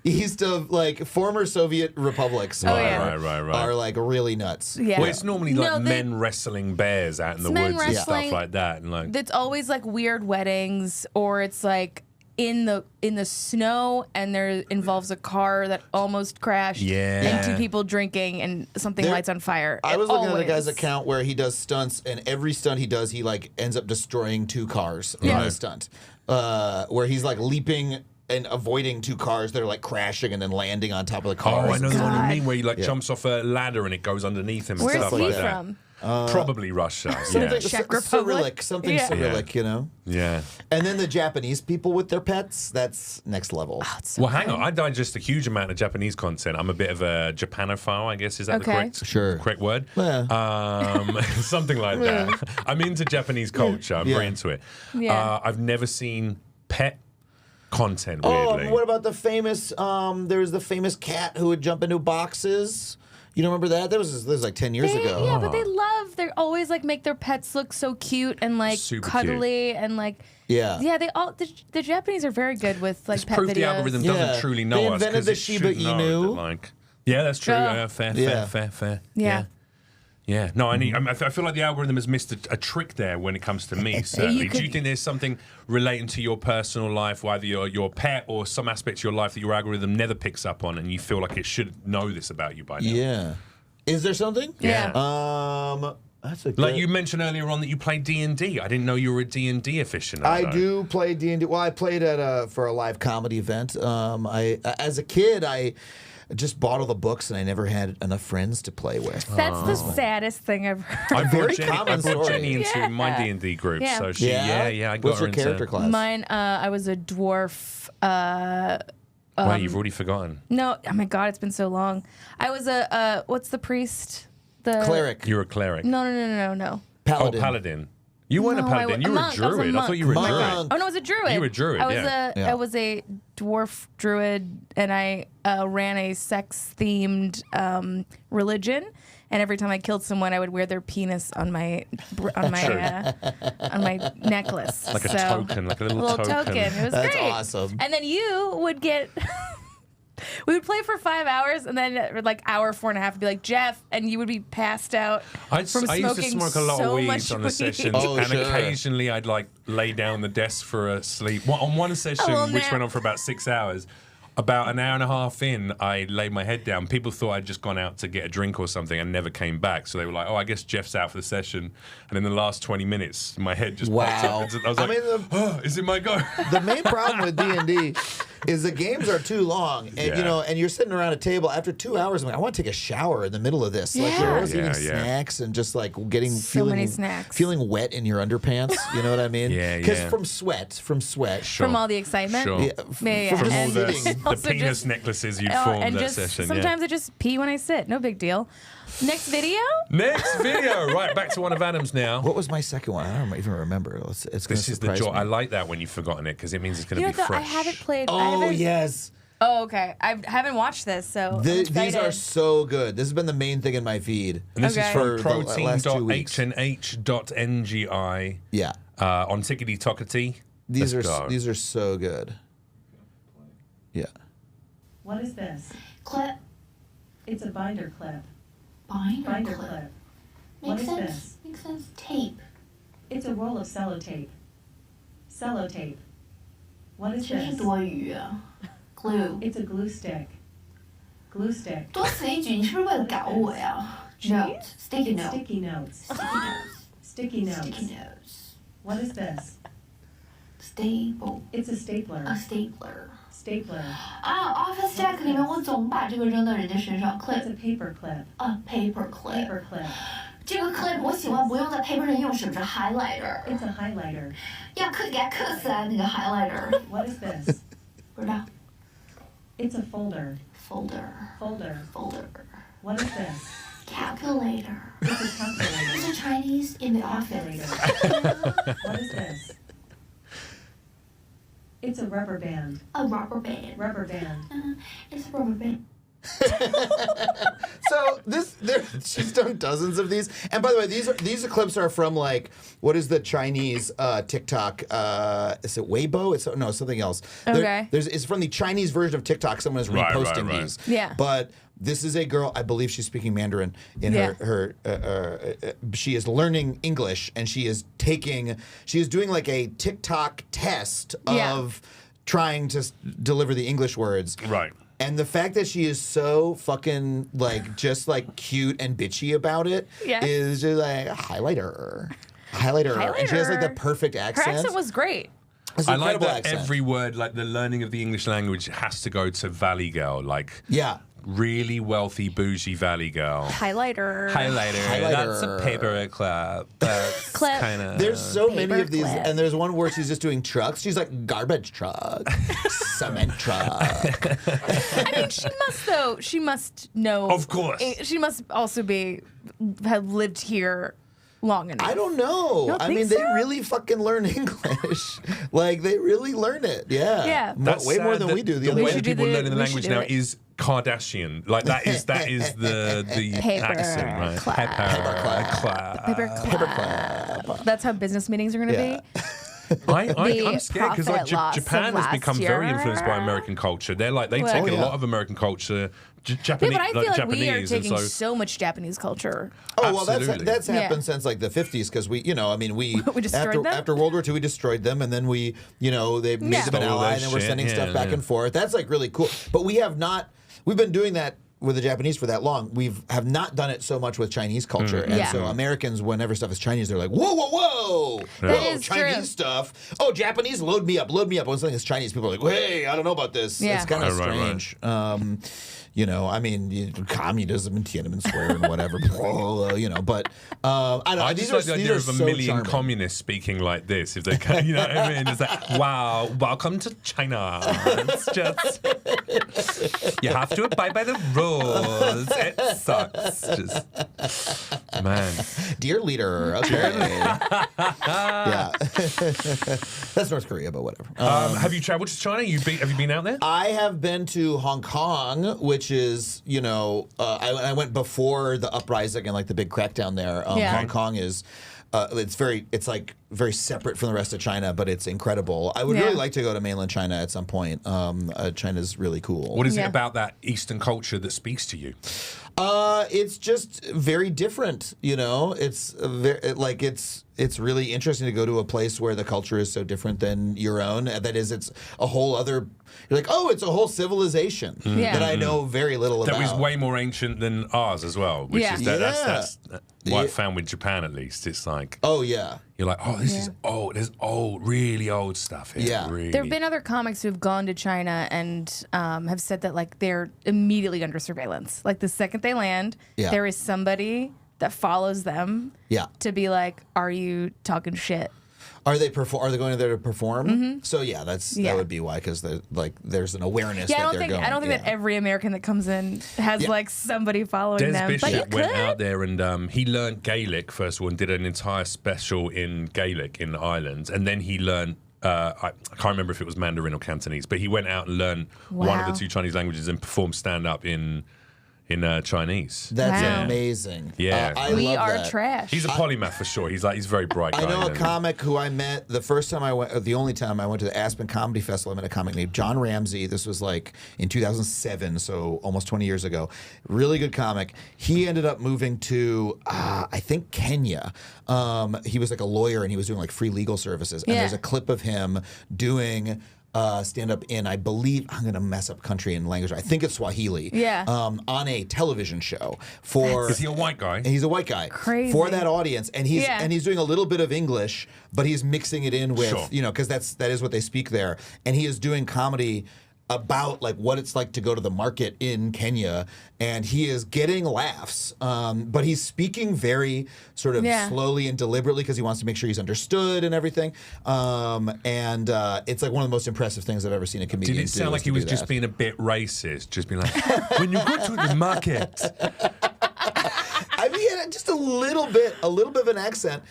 East of like former Soviet republics Oh, yeah. Right. are like really nuts. Yeah. Well, it's normally No, like they- men wrestling bears out in the It's men woods and wrestling. stuff like that, and like It's always like weird weddings, or it's like in the snow, and there involves a car that almost crashed. Yeah. And two people drinking, and something There- lights on fire. I was looking at the Always. guy's account where he does stunts, and every stunt he does, he like ends up destroying two cars in Yeah. the stunt. Where he's like leaping and avoiding two cars that are like crashing and then landing on top of the cars. Oh, I know the one you God. mean, where he like jumps off a ladder and it goes underneath him and Where's stuff he like that. from? Probably Russia. Something Yeah. Czech Republic? Cyrillic, something Yeah. Cyrillic, you know. Yeah. And then the Japanese people with their pets, that's next level. So Well, hang on. I digest a huge amount of Japanese content. I'm a bit of a Japanophile, I guess. Is that the Okay. correct word? Yeah. Something like that. I'm into Japanese culture. I'm very Yeah. into it. Yeah. I've never seen pet content, Oh, weirdly. what about the famous? There was the famous cat who would jump into boxes. You don't remember that? That was like 10 years ago. Yeah, but they always like make their pets look so cute and like Super cuddly and like Yeah. the Japanese are very good with like It's pet proof videos. the algorithm Yeah. doesn't truly know They us. invented 'cause the it Shiba should know Inu. that, like, yeah, that's true. Yeah. Fair. Yeah. Yeah. No, I feel like the algorithm has missed a trick there when it comes to me, certainly. Do you think there's something relating to your personal life, whether your pet or some aspects of your life that your algorithm never picks up on and you feel like it should know this about you by now? Yeah. Is there something? Yeah. That's a good. Like you mentioned earlier on that you play D&D. I didn't know you were a D&D aficionado. I do play D&D. Well, I played for a live comedy event. As a kid, I just bought all the books, and I never had enough friends to play with. That's the saddest thing I've heard. I Very brought common Jenny story. into my Yeah. D&D group, Yeah. so she, I got What's her your into... character class? Mine, I was a dwarf. Wow, you've already forgotten. No, oh my god, it's been so long. I was a what's the priest? The Cleric. You're a cleric. No. Paladin. Oh, paladin. You weren't No, a paladin. You were a monk. I was a druid. I thought you were a monk. druid. Monk. Oh no, I was a druid. You were a druid, I was yeah. Yeah. I was a dwarf druid, and I ran a sex-themed religion. And every time I killed someone, I would wear their penis on my on my necklace, Like a token, like a little little token. token. It was That's great. awesome. And then you would get. We would play for 5 hours, and then like hour 4.5 would be like Jeff, and you would be passed out from I used to smoking smoke a lot so of weed much on the weed. sessions, Oh, and sure. occasionally I'd like lay down the desk for a sleep. Well, on one session, little which nap. went on for about 6 hours, about an hour and a half in, I laid my head down. People thought I'd just gone out to get a drink or something and never came back. So they were like, "Oh, I guess Jeff's out for the session." And in the last 20 minutes, my head just popped Wow. up. I was I like, mean, "Oh, is it my go?" The main problem with D&D is the games are too long, and and you're sitting around a table after 2 hours. I'm like, I want to take a shower in the middle of this. Like you're always eating snacks and just like many snacks. feeling wet in your underpants. You know what I mean? Because from sweat, Sure. From all the excitement. Sure. From all the Also penis just- necklaces you'd form and that just session. sometimes I just pee when I sit. No big deal. Next video. Next video. Right, back to one of Adam's now. What was my second one? I don't even remember. It's going to This is the surprise joy. me. I like that when you've forgotten it because it means it's going to You know be what, though? fresh. I haven't played. I Oh haven't- yes. Oh, okay. I haven't watched this, so I'm These excited. are so good. This has been the main thing in my feed. And this Okay. is For from the last 2 weeks. protein.hnh.ngi Yeah. on Tickety Tockety. These are so good. Yeah. What is this? Clip. It's a binder clip. Binder clip. What Makes is sense. this? Makes sense. Tape. It's a roll of sellotape. Sellotape. What is 这是 this? 多余啊。Glue. It's a glue stick. Glue stick. 多此一举，你是不是为了搞我呀 ？Note. Sticky It's note. sticky notes. Sticky notes. Sticky notes. Sticky notes. What is this? Staple. It's a stapler. A stapler. Stapler. 啊，Office Jack 里面我总把这个扔到人家身上。It's Clip. a paper clip. A paper clip. Paper clip. 这个 clip 我喜欢不用在 paper 上用，是不是 highlighter？ It's a highlighter. 要刻给它刻死来那个 highlighter。 What is this? 不知道。It's a folder. Folder. Folder. Folder. What is this? Calculator. It's a calculator. It's a Chinese in the office. Calculator. What is this? It's a rubber band. A rubber band. Rubber band. It's a rubber band. So she's done dozens of these. And by the way, these clips are from like what is the Chinese TikTok? Is it Weibo? It's something else. Okay. It's from the Chinese version of TikTok. Someone is Right, reposting right. these. Yeah. But this is a girl. I believe she's speaking Mandarin in her. She is learning English and she is doing like a TikTok test of trying to deliver the English words. Right. And the fact that she is so fucking like just like cute and bitchy about it is just like highlighter. And she has like the perfect accent. Her accent was great. It's an I like incredible that accent. every word, like the learning of the English language, has to go to Valley Girl. Like, Yeah. really wealthy, bougie Valley Girl. Highlighter. Highlighter. That's a paper clip. That's Clip. kind of. There's so many of these, Paperclip. and there's one where she's just doing trucks. She's like garbage truck, cement truck. I mean, she must though. She must know. Of course. She must also have lived here long enough. I don't know. don't I think mean, they so? really fucking learn English. Like they really learn it. Yeah. Yeah. That's way more sad than that we do. The other way should that do people the- learn the we language should do now it. is Kardashian. Like that is the Paper accent, right? clap. Paper clap. That's how business meetings are going to Yeah. be. I'm scared because like profit loss Japan of has last become very year. influenced by American culture. They're like they Well- take Oh, a yeah. lot of American culture, Yeah, Japanese, but I feel like Japanese, we are and taking so so much Japanese culture. Oh well, Absolutely. that's Yeah. happened since like the 50s because we, I mean, we We destroyed them? after World War II we destroyed them, and then we, they made them an Stole ally, their and then we're shit, sending stuff yeah, back yeah. and forth. That's like really cool. But we have not. We've been doing that with the Japanese for that long. Have not done it so much with Chinese culture, and Yeah. so Americans, whenever stuff is Chinese, they're like, whoa, whoa, whoa, That whoa, is Chinese true. stuff. Oh, Japanese, load me up. When something is Chinese, people are like, hey, I don't know about this. Yeah. It's kind of Right, right, strange. I mean, communism and Tiananmen Square and whatever, but I don't know. I These just like the these idea are of a so million charming. communists speaking like this. If they can, you know what I mean? It's like, wow, welcome to China. It's just, you have to abide by the rules. It sucks. Just, man. Dear leader, okay. Yeah. That's North Korea, but whatever. Have you traveled to China? Have you been out there? I have been to Hong Kong, which is, I went before the uprising and like the big crackdown there. Yeah. Hong Kong is, it's like very separate from the rest of China, but it's incredible. I would Yeah. really like to go to mainland China at some point. China's really cool. What is it Yeah. about that Eastern culture that speaks to you? It's just very different, It's it's really interesting to go to a place where the culture is so different than your own. That is, it's a whole other. You're like, oh, it's a whole civilization Yeah. that I know very little That about. was way more ancient than ours as well, which Yeah. is that's what I Yeah. found with Japan at least. It's like, Oh yeah, you're like, oh, this is old. There's really old stuff here. Yeah. Really. There have been other comics who have gone to China and have said that like they're immediately under surveillance. Like the second they land, there is somebody that follows them to be like, are you talking shit? Are they going there to perform? So that would be why, because there's an awareness. Yeah, that I they're don't going. think that every American that comes in has like somebody following Des them. But Bishop went out there and he learned Gaelic first of all and did an entire special in Gaelic in the islands, and then he learned. I can't remember if it was Mandarin or Cantonese, but he went out and learned one of the two Chinese languages and performed stand up in Chinese. That's amazing. Yeah. I we love are that. trash. He's a polymath for sure. He's a very bright guy. I know a comic who I met the first time I went, the only time I went to the Aspen Comedy Festival. I met a comic named John Ramsey. This was like in 2007, so almost 20 years ago. Really good comic. He ended up moving to, I think, Kenya. He was like a lawyer and he was doing like free legal services. And there's a clip of him doing stand up in, I believe, I'm going to mess up country and language. I think it's Swahili. Yeah. On a television show for. Is he a white guy? He's a white guy. Crazy. For that audience, and he's doing a little bit of English, but he's mixing it in with because that is what they speak there, and he is doing comedy about like what it's like to go to the market in Kenya, and he is getting laughs, but he's speaking very sort of slowly and deliberately because he wants to make sure he's understood and everything, and it's like one of the most impressive things I've ever seen a comedian do. Did it sound like he was just being a bit racist, just being like, when you go to the market? I mean, he had just a little bit of an accent.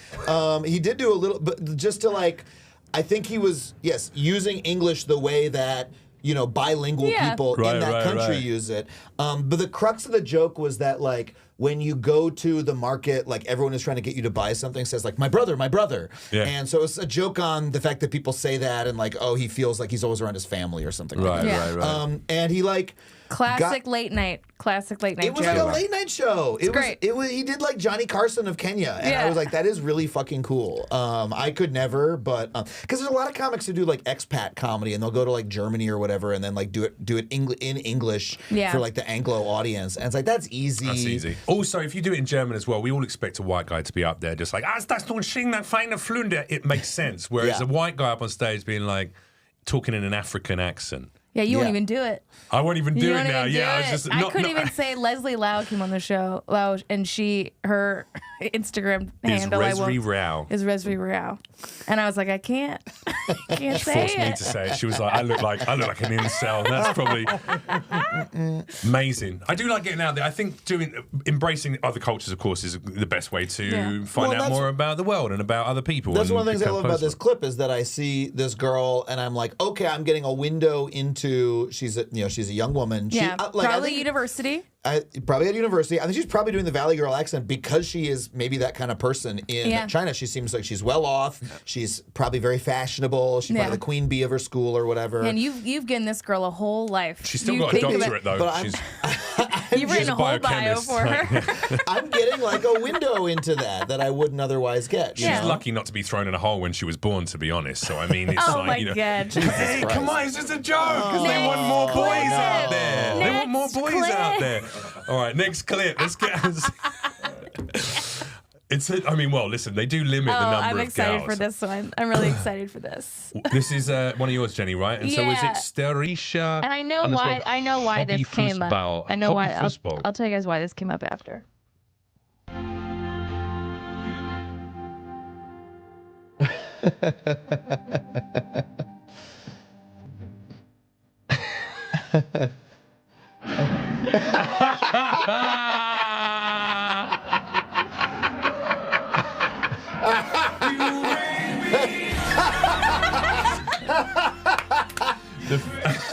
He did do a little, but just to like, I think he was using English the way that bilingual people in that country use it. But the crux of the joke was that, like, when you go to the market, like, everyone is trying to get you to buy something, says, like, my brother. Yeah. And so it's a joke on the fact that people say that and, like, oh, he feels like he's always around his family or something like that. Right. And he, like... Classic late night It was like a late night show. It was great. He did like Johnny Carson of Kenya, and I was like, that is really fucking cool. I could never, but because there's a lot of comics who do like expat comedy, and they'll go to like Germany or whatever, and then like do it in English for like the Anglo audience, and it's like that's easy. That's easy. Also, if you do it in German as well, we all expect a white guy to be up there just like, das nun sching feine Flunde. It makes sense. Whereas a white guy up on stage being like talking in an African accent. Yeah, you won't even do it. I won't even do it now. I couldn't even say Leslie Lau came on the show. Lau, and her Instagram handle is Resri Rao. And I was like, I can't she say forced it. me to say it. She was like, I look like an incel. That's probably amazing. I do like getting out there. I think embracing other cultures, of course, is the best way to find out more about the world and about other people. That's one of the things I love about this clip is that I see this girl and I'm like, okay, I'm getting a window into. She's a young woman. Probably university. Probably at university. I think she's probably doing the Valley Girl accent because she is maybe that kind of person in China. She seems like she's well off. She's probably very fashionable. She's probably the queen bee of her school or whatever. And you've given this girl a whole life. She's still got a doctorate though. But you've written a whole bio for her. I'm getting like a window into that I wouldn't otherwise get. She's lucky not to be thrown in a hole when she was born, to be honest. So I mean, it's oh my God. Hey, come on, it's just a joke because they want more boys out there. They want more boys out there. All right, next clip. Let's get. Listen, they do limit the number of gals. I'm excited for this one. I'm really excited for this. This is one of yours, Jenny, right? And so is it Sterisha? And I know why this came up. I know why. I'll tell you guys why this came up after.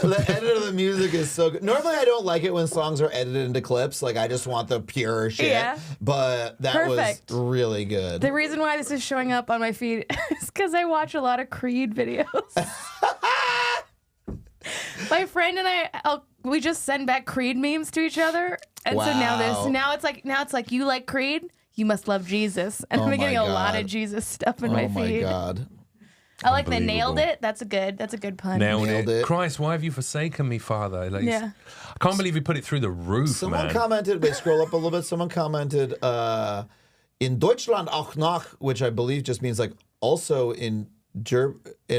The edit of the music is so good. Normally, I don't like it when songs are edited into clips. Like, I just want the pure shit. Yeah. But that was really good. The reason why this is showing up on my feed is because I watch a lot of Creed videos. My friend and we just send back Creed memes to each other, and so now it's like you like Creed, you must love Jesus, and I'm getting a lot of Jesus stuff in my feed. Oh my God. I like the nailed it. That's a good pun. Nailed it. Christ, why have you forsaken me, Father? Like, I can't believe you put it through the roof, Someone man. commented, wait, scroll up a little bit. Someone commented in Deutschland auch noch, which I believe just means like also in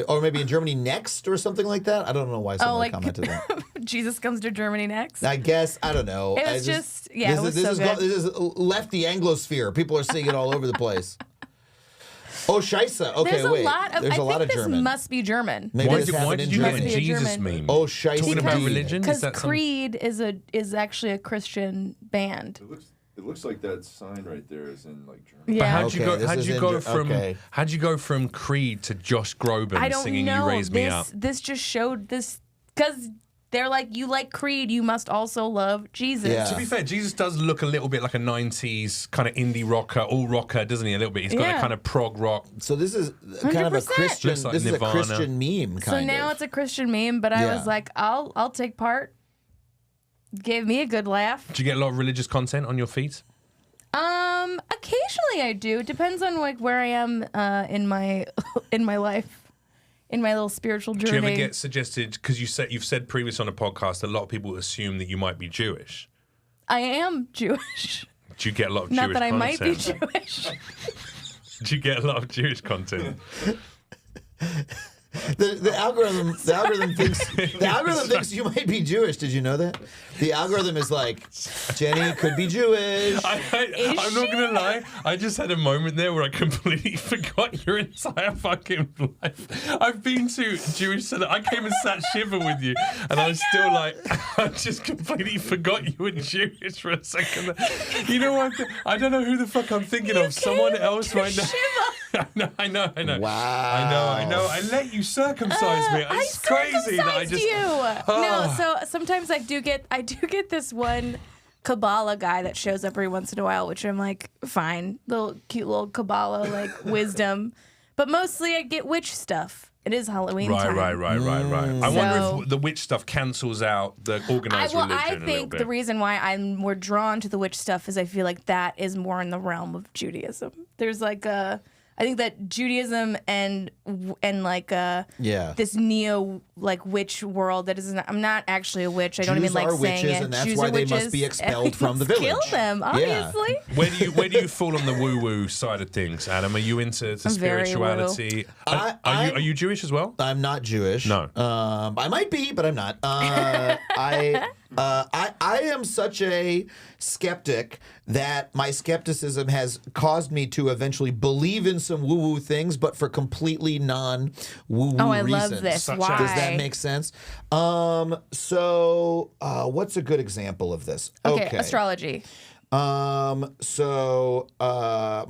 or maybe in Germany next or something like that. I don't know why someone commented that. Jesus comes to Germany next. I guess, I don't know. It was it was so good. This has left the Anglosphere. People are seeing it all over the place. Oh, Scheisse. Okay, There's a wait. lot of, There's a lot of this German. must be German. Maybe Why this did happened in you have a Germany. Must be a Jesus German. meme? Oh, Scheisse. Talking about indeed. religion? Is Because that some- Creed is actually a Christian band. It looks like that sign right there is in like German. But Yeah. how'd you Okay, go? this How'd is you in go Ger- from? okay. How'd you go from Creed to Josh Groban I don't singing know. "You Raise Me Up"? This just showed this because they're like, you like Creed, you must also love Jesus. Yeah. To be fair, Jesus does look a little bit like a '90s kind of indie rocker, all rocker, doesn't he? A little bit. He's got that Yeah. kind of prog rock. So this is kind of a 100%. Christian. Looks like This is a Nirvana. Christian meme. So Kind now of. it's a Christian meme, but I Yeah. was like, I'll take part. Gave me a good laugh. Do you get a lot of religious content on your feed? Occasionally I do. It depends on like where I am in my in my life, in my little spiritual journey. Do you ever get suggested because you've said previously on a podcast a lot of people assume that you might be Jewish? I am Jewish. Do you get a lot of Not Jewish that I content? might be Jewish. Do you get a lot of Jewish content? The algorithm thinks you might be Jewish. Did you know that? The algorithm is like, Jenny could be Jewish. I'm not gonna lie. I just had a moment there where I completely forgot your entire fucking life. I've been to Jewish center. I came and sat shiva with you, and I was still like, I just completely forgot you were Jewish for a second. You know what? I don't know who the fuck I'm thinking of. Someone else right now. I know. Wow. I know. I let you circumcise me. It's crazy that I circumcised just. you. No, so sometimes I do get this one Kabbalah guy that shows up every once in a while, which I'm like, fine, cute little Kabbalah like wisdom, but mostly I get witch stuff. It is Halloween time. Right. I wonder if the witch stuff cancels out the organized religion I a little think bit. the reason why I'm more drawn to the witch stuff is I feel like that is more in the realm of Judaism. There's like I think that Judaism and like this neo like witch world that isn't. I'm not actually a witch. I don't Jews even like are saying witches, it. and that's Jews why are they witches, must be expelled and from the let's village. Kill them, Yeah. obviously. Where do you fall on the woo woo side of things, Adam? Are you into I'm very spirituality? woo. Are you Jewish as well? I'm not Jewish. No. I might be, but I'm not. I am such a skeptic that my skepticism has caused me to eventually believe in some woo-woo things, but for completely non-woo-woo reasons. Oh, I love this. Why? Does that make sense? So what's a good example of this? Okay, astrology. My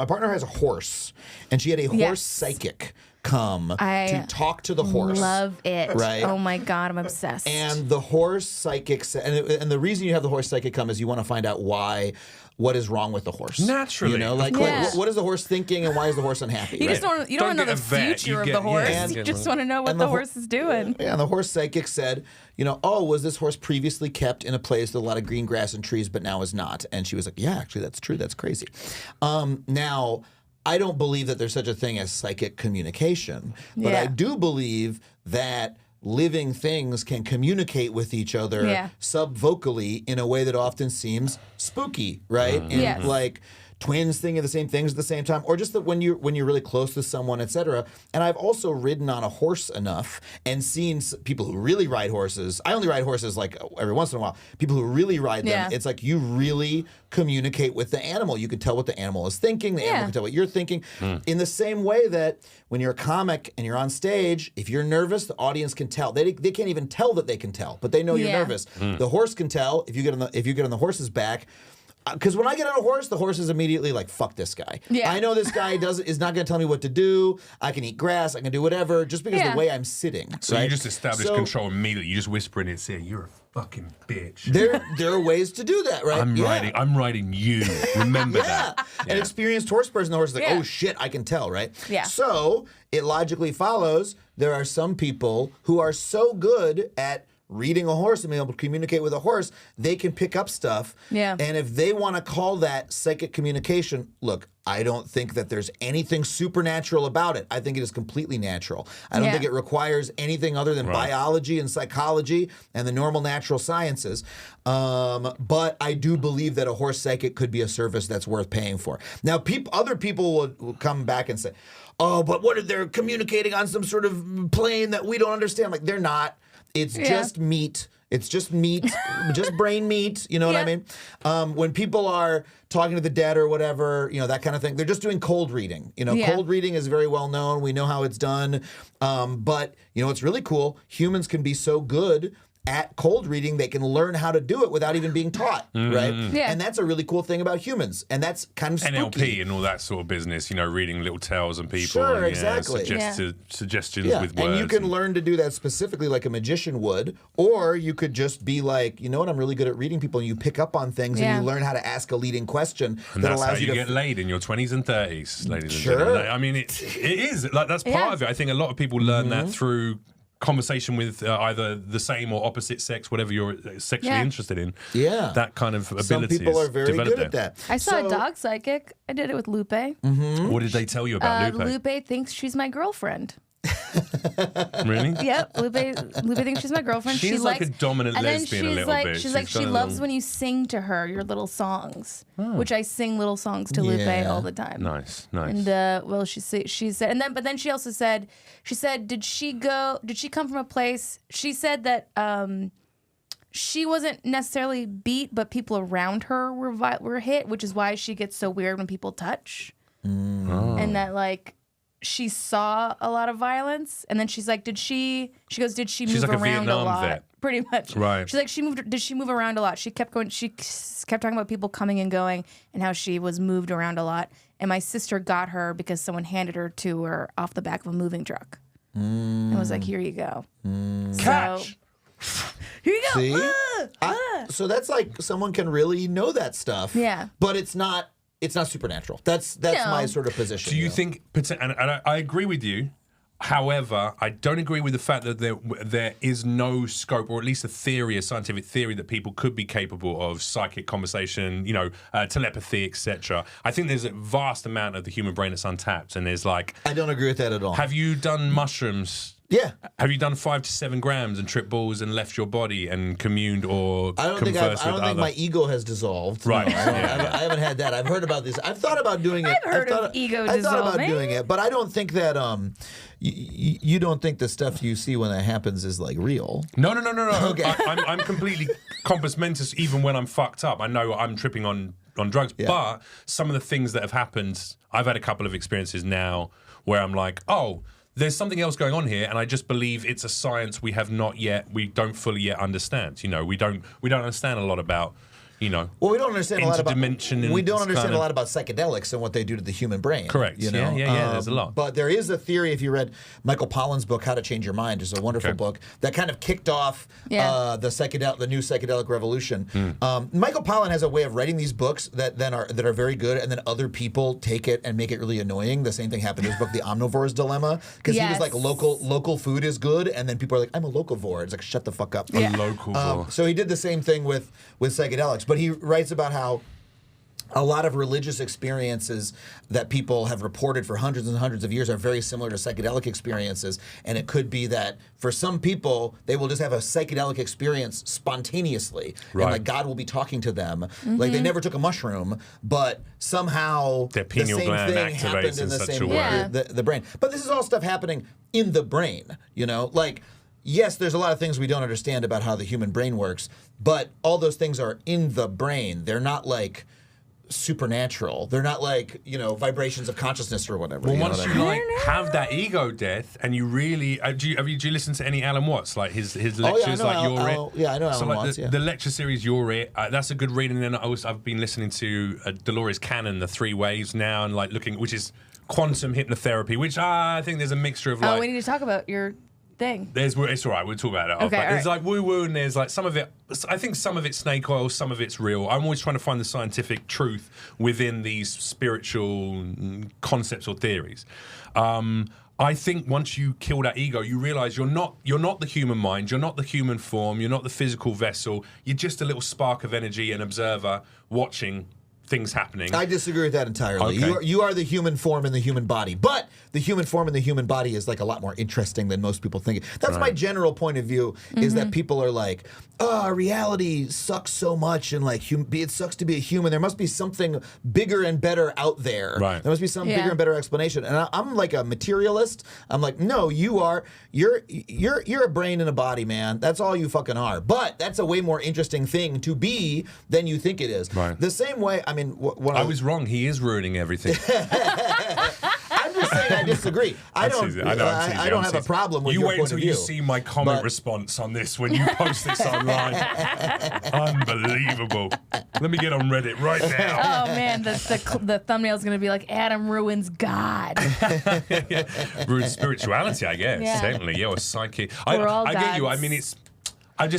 partner has a horse, and she had a horse psychic come to talk to the horse. Love it. Right? Oh my God, I'm obsessed. And the horse psychic and the reason you have the horse psychic come is you want to find out what is wrong with the horse. Naturally, you know, like what is the horse thinking and why is the horse unhappy? you right? don't want to Don't know get the a vet, future of you the get- horse. yeah, You yeah. just want to know what And the the horse is doing. Yeah, and the horse psychic said, was this horse previously kept in a place with a lot of green grass and trees, but now is not? And she was like, yeah, actually, that's true. That's crazy. Now, I don't believe that there's such a thing as psychic communication, but I do believe that living things can communicate with each other subvocally in a way that often seems spooky, right? And Yes. like twins thinking the same things at the same time, or just that when you're really close to someone, etc. And I've also ridden on a horse enough and seen people who really ride horses. I only ride horses like every once in a while. People who really ride them, it's like you really communicate with the animal. You can tell what the animal is thinking. The animal can tell what you're thinking. In the same way that when you're a comic and you're on stage, if you're nervous, the audience can tell. They can't even tell that they can tell, but they know you're nervous. The horse can tell if you get on the horse's back. Because when I get on a horse, the horse is immediately like, fuck this guy. Yeah. I know this guy is not going to tell me what to do. I can eat grass. I can do whatever just because of the way I'm sitting. So right? you just establish control immediately. You just whisper in its ear, "You're a fucking bitch." There are ways to do that, right? I'm riding you. Remember that. An experienced horse person, the horse is like, oh shit, I can tell, right? Yeah. So it logically follows there are some people who are so good at reading a horse and being able to communicate with a horse, they can pick up stuff. Yeah. And if they want to call that psychic communication, look, I don't think that there's anything supernatural about it. I think it is completely natural. I don't think it requires anything other than biology and psychology and the normal natural sciences. But I do believe that a horse psychic could be a service that's worth paying for. Now, other people will come back and say, oh, but what if they're communicating on some sort of plane that we don't understand? Like, they're not. It's just meat. It's just meat, just brain meat. You know what I mean? When people are talking to the dead or whatever, that kind of thing, they're just doing cold reading. Cold reading is very well known. We know how it's done. But, it's really cool. Humans can be so good at cold reading, they can learn how to do it without even being taught, right? Yeah. And that's a really cool thing about humans. And that's kind of spooky. NLP and all that sort of business, reading little tales and people. Sure, and, exactly. Suggestions with words. And you can learn to do that specifically like a magician would. Or you could just be like, you know what, I'm really good at reading people. And you pick up on things and you learn how to ask a leading question and that that's allows how you to get laid in your 20s and 30s, ladies and gentlemen. I mean, it is. Like, that's part of it. I think a lot of people learn that through conversation with either the same or opposite sex, whatever you're sexually interested in. Yeah. That kind of ability. Some people are very good at that. I saw a dog psychic. I did it with Lupe. What did they tell you about Lupe? Lupe thinks she's my girlfriend. Really? Yep. Lupe thinks she's my girlfriend. She's like a dominant lesbian a little bit. She's like, she loves when you sing to her your little songs, which I sing little songs to Lupe all the time. Nice. And well, she said, but then she also said, did she come from a place? She said that she wasn't necessarily beat, but people around her were hit, which is why she gets so weird when people touch, and that like. She saw a lot of violence, and then she's like, did she move like around a lot? Vet. Pretty much. Right. She's like, did she move around a lot? She kept talking about people coming and going and how she was moved around a lot. And my sister got her because someone handed her to her off the back of a moving truck. And was like, here you go. Catch. So, here you go. See? So that's like someone can really know that stuff. Yeah. But it's not supernatural. That's my sort of position. Do you think, and I agree with you, however, I don't agree with the fact that there is no scope, or at least a scientific theory, that people could be capable of psychic conversation, telepathy, etc. I think there's a vast amount of the human brain that's untapped, and there's like... I don't agree with that at all. Have you done mushrooms? Yeah. Have you done 5 to 7 grams and tripped balls and left your body and communed or I don't think my ego has dissolved. Right. No, I haven't had that. I've heard about this. I've thought about doing it. I've heard of ego dissolving. I thought about doing it, but I don't think that you don't think the stuff you see when that happens is like real. No. Okay. I'm completely compos mentis even when I'm fucked up. I know I'm tripping on drugs, but some of the things that have happened, I've had a couple of experiences now where I'm like, oh, there's something else going on here, and I just believe it's a science we don't fully yet understand. We don't understand a lot about, Well, we don't understand a lot about a lot about psychedelics and what they do to the human brain. Correct. Yeah, there's a lot. But there is a theory. If you read Michael Pollan's book, How to Change Your Mind, is a wonderful book that kind of kicked off the new psychedelic revolution. Michael Pollan has a way of writing these books that are very good, and then other people take it and make it really annoying. The same thing happened to his book, The Omnivore's Dilemma, because he was like, local food is good, and then people are like, I'm a locavore. It's like, shut the fuck up. A locavore. So he did the same thing with psychedelics. But he writes about how a lot of religious experiences that people have reported for hundreds and hundreds of years are very similar to psychedelic experiences. And it could be that for some people, they will just have a psychedelic experience spontaneously. Right. And like God will be talking to them. Like they never took a mushroom, but somehow their pineal the same gland thing happened activates in the such same a way. way. The brain. But this is all stuff happening in the brain, Like, yes, there's a lot of things we don't understand about how the human brain works, but all those things are in the brain. They're not like supernatural. They're not like, vibrations of consciousness or whatever. Well, once you have that ego death, and you really do you listen to any Alan Watts, like his lectures, I know You're It? Yeah, I know Alan Watts. The lecture series You're It. That's a good read. And then I've been listening to Dolores Cannon, The 3 Waves now, and like looking, which is quantum hypnotherapy, which I think there's a mixture of like. Oh, we need to talk about your thing. It's all right. We'll talk about it. Okay, There's like woo-woo, and there's like some of it. I think some of it's snake oil, some of it's real. I'm always trying to find the scientific truth within these spiritual concepts or theories. I think once you kill that ego, you realize you're not the human mind, you're not the human form, you're not the physical vessel. You're just a little spark of energy, an observer watching things happening. I disagree with that entirely. Okay. You are the human form in the human body, but the human form in the human body is like a lot more interesting than most people think. That's my general point of view, is that people are like, oh, reality sucks so much, and like it sucks to be a human. There must be something bigger and better out there. Right. There must be some bigger and better explanation. And I'm like a materialist. I'm like, no, you're a brain in a body, man. That's all you fucking are. But that's a way more interesting thing to be than you think it is. Right. The same way, I mean, I was wrong. He is ruining everything. I'm just saying I disagragree. I don't have a problem with you your wait point until of you view. see my comment response on this when you post this online. Unbelievable. Let me get on Reddit right now. Oh man, the thumbnail is gonna be like Adam ruins God. Ruins spirituality, I guess. Yeah. Definitely. Yeah, or psyche. We're all I get you. I gods.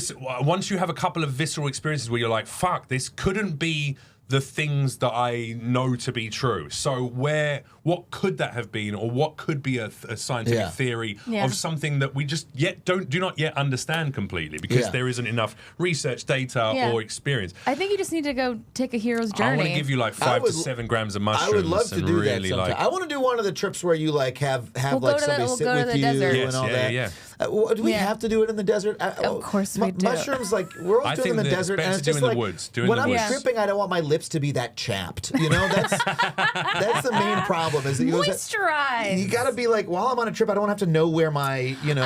mean, once you have a couple of visceral experiences where you're like, fuck, this couldn't be the things that I know to be true. So what could that have been, or what could be a scientific theory of something that we just do not yet understand completely, because there isn't enough research data or experience. I think you just need to go take a hero's journey. I want to give you like 5 to 7 grams of mushrooms. I would love to do really that sometime. I want to do one of the trips where you like have like somebody sit with you and all that. Yeah. Do we have to do it in the desert? Of course we do. Mushrooms, like we're all doing in the desert, and it's just like when I'm tripping, I don't want my lips to be that chapped. You know, that's the main problem. Is that moisturize. You got to be like, while I'm on a trip, I don't have to know where my fucking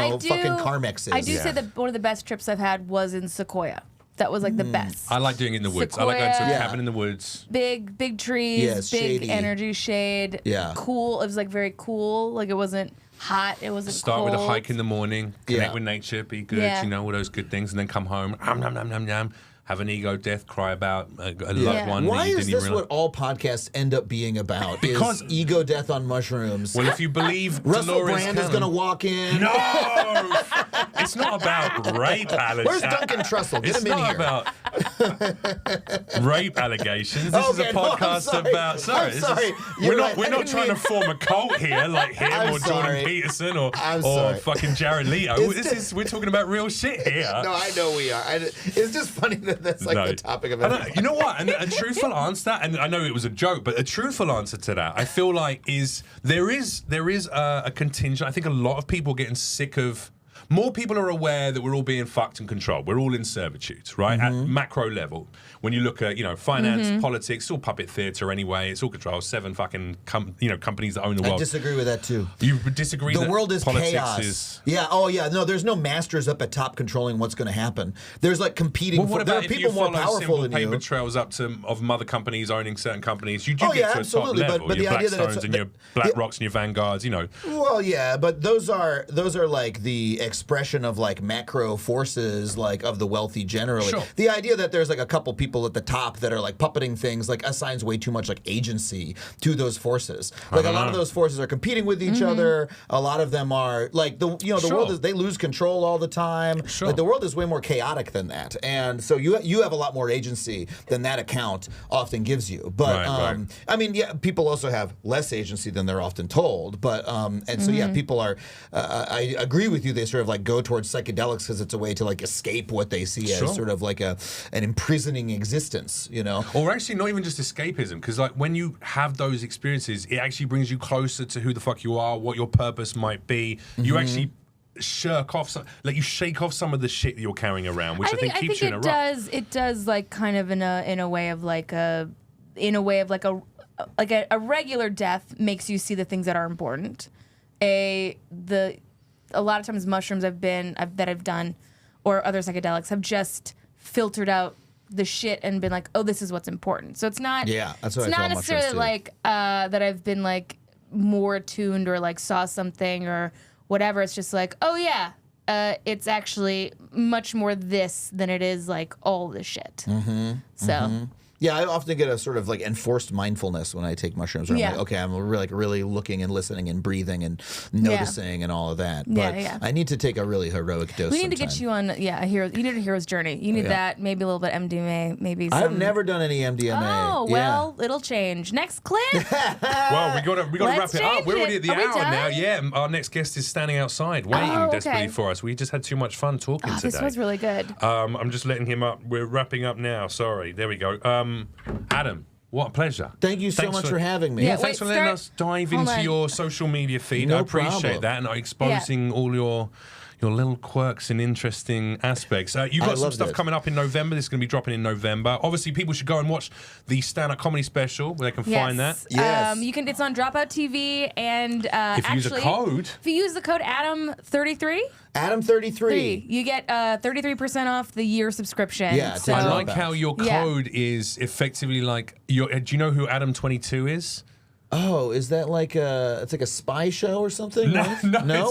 Carmex is. I do say that one of the best trips I've had was in Sequoia. That was like the best. I like doing it in the woods. Sequoia, I like going to a cabin in the woods. Big trees, big shady. energy shade. Yeah. Cool. It was like very cool. Like it wasn't hot. It wasn't Start cold. with a hike in the morning, connect with nature, be good, all those good things, and then come home, have an ego death, cry about a loved one. Why that you is didn't this even what all podcasts end up being about? Because is ego death on mushrooms. Well, if you believe Russell Dolores Brand is Cannon- going to walk in. No! It's not about rape allegations. Where's Duncan Trussell? Get It's him in not here. about rape allegations. This is a podcast about. Sorry, I'm sorry. We're not trying to form a cult here, like him I'm or sorry. Jordan Peterson or sorry. fucking Jared Leto. We're talking about real shit here. No, I know we are. It's just funny that that's like the topic of it. You know what? And a truthful answer, and I know it was a joke, but a truthful answer to that, I feel like, is there is a contingent. I think a lot of people are getting sick of. More people are aware that we're all being fucked and controlled. We're all in servitude, right? At macro level. When you look at, finance, politics, it's all puppet theater anyway. It's all controlled. 7 fucking companies that own the world. I disagree with that too. You disagree the that world is politics chaos. is... Yeah, no, there's no masters up at top controlling what's going to happen. There's like competing. Well, what there about are if people you more follow powerful simple than paper you. trails up of mother companies owning certain companies? You do get to absolutely, a top level. but your the idea that Blackstones it's and your BlackRocks and your Vanguards, Well, yeah, but those are like the expression of like macro forces, like of the wealthy generally. Sure. The idea that there's like a couple people at the top that are like puppeting things like assigns way too much like agency to those forces. Like a lot of those forces are competing with each other. A lot of them are like the world is, they lose control all the time. Sure. Like the world is way more chaotic than that, and so you have a lot more agency than that account often gives you. But Right. I mean, yeah, people also have less agency than they're often told. But and so yeah, people are. I agree with you. They sort of like go towards psychedelics because it's a way to like escape what they see as sort of like an imprisoning existence, Or actually not even just escapism, because like when you have those experiences, it actually brings you closer to who the fuck you are, what your purpose might be. You actually shirk off you shake off some of the shit that you're carrying around, which I think keeps you in a rut. It does like kind of in a way of like a regular death makes you see the things that are important. A lot of times mushrooms I've done or other psychedelics have just filtered out the shit and been like, oh, this is what's important. So it's not. Yeah, that's what it's I tell not necessarily mushrooms, too. like that I've been like more attuned or like saw something or whatever. It's just like, oh yeah, it's actually much more this than it is like all this shit. So. Yeah, I often get a sort of like enforced mindfulness when I take mushrooms. Where I'm like, okay, I'm really looking and listening and breathing and noticing and all of that. But I need to take a really heroic dose. We need to get you on, a hero. You need a hero's journey. You need that, maybe a little bit MDMA, maybe some... I've never done any MDMA. Oh, well, it'll change. Next clip. Well, we got to wrap it up. We're already at the hour done? now. Yeah, our next guest is standing outside waiting desperately for us. We just had too much fun talking today. This was really good. I'm just letting him up. We're wrapping up now. Sorry. There we go. Adam, what a pleasure. Thank you so much for having me. Yeah, thanks for letting us dive into your social media feed. I appreciate that and exposing all your little quirks and interesting aspects. You've got some stuff coming up in November. This is going to be dropping in November. Obviously, people should go and watch the stand-up comedy special where they can find that. Yes. You can. It's on Dropout TV, and if you use a code, if you use the code Adam33. Adam33. You get 33% off the year subscription. Yeah, so, I like how your code is effectively like do you know who Adam22 is? Oh, is that like it's like a spy show or something? No,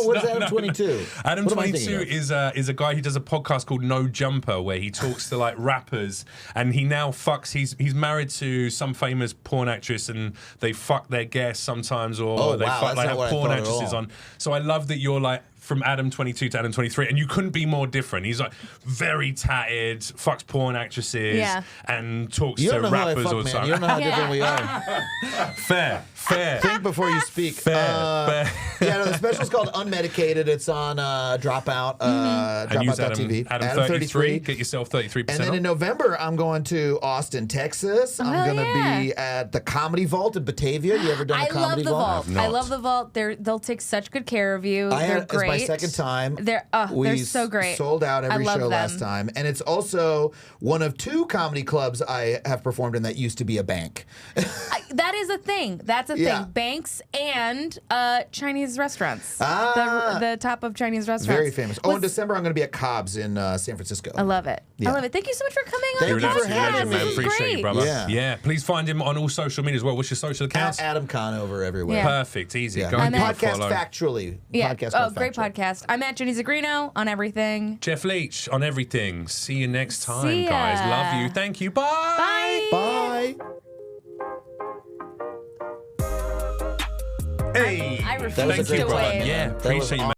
what is Adam22? Adam22 is a guy who does a podcast called No Jumper where he talks to like rappers, and he now fucks. He's married to some famous porn actress, and they fuck their guests sometimes, or they fuck like have porn actresses on. So I love that you're like from Adam22 to Adam23, and you couldn't be more different. He's like very tatted, fucks porn actresses, and talks to rappers all the time. You don't know how different we are. Fair. Think before you speak. Fair. Yeah, no, the special's called Unmedicated. It's on Dropout, Dropout.tv. Adam33. Get yourself 33% And then in November, I'm going to Austin, Texas. I'm going to be at the Comedy Vault in Batavia. You ever done a Comedy Vault? I love the Vault. They'll take such good care of you. They're great. It's my second time. They're so great. Sold out every show last time. And it's also one of 2 comedy clubs I have performed in that used to be a bank. That is a thing. That's a thing. Banks and Chinese restaurants. The top of Chinese restaurants. Very famous. In December, I'm going to be at Cobb's in San Francisco. I love it. I love it. Thank you so much for coming on. Thank you for having me. Man. Appreciate you, brother. Yeah. Please find him on all social media as well. What's your social accounts? At Adam Conover everywhere. Yeah. Perfect. Easy. Go and and podcast follow. Factually. Yeah. Factually. Great podcast. I'm at Jenny Zagrino on everything. Jeff Leach on everything. See you next time, See ya. guys. Love you. Thank you. Bye. Bye. Bye. Hey. I refuse to Thank you, brother. wave. Yeah, appreciate you, man.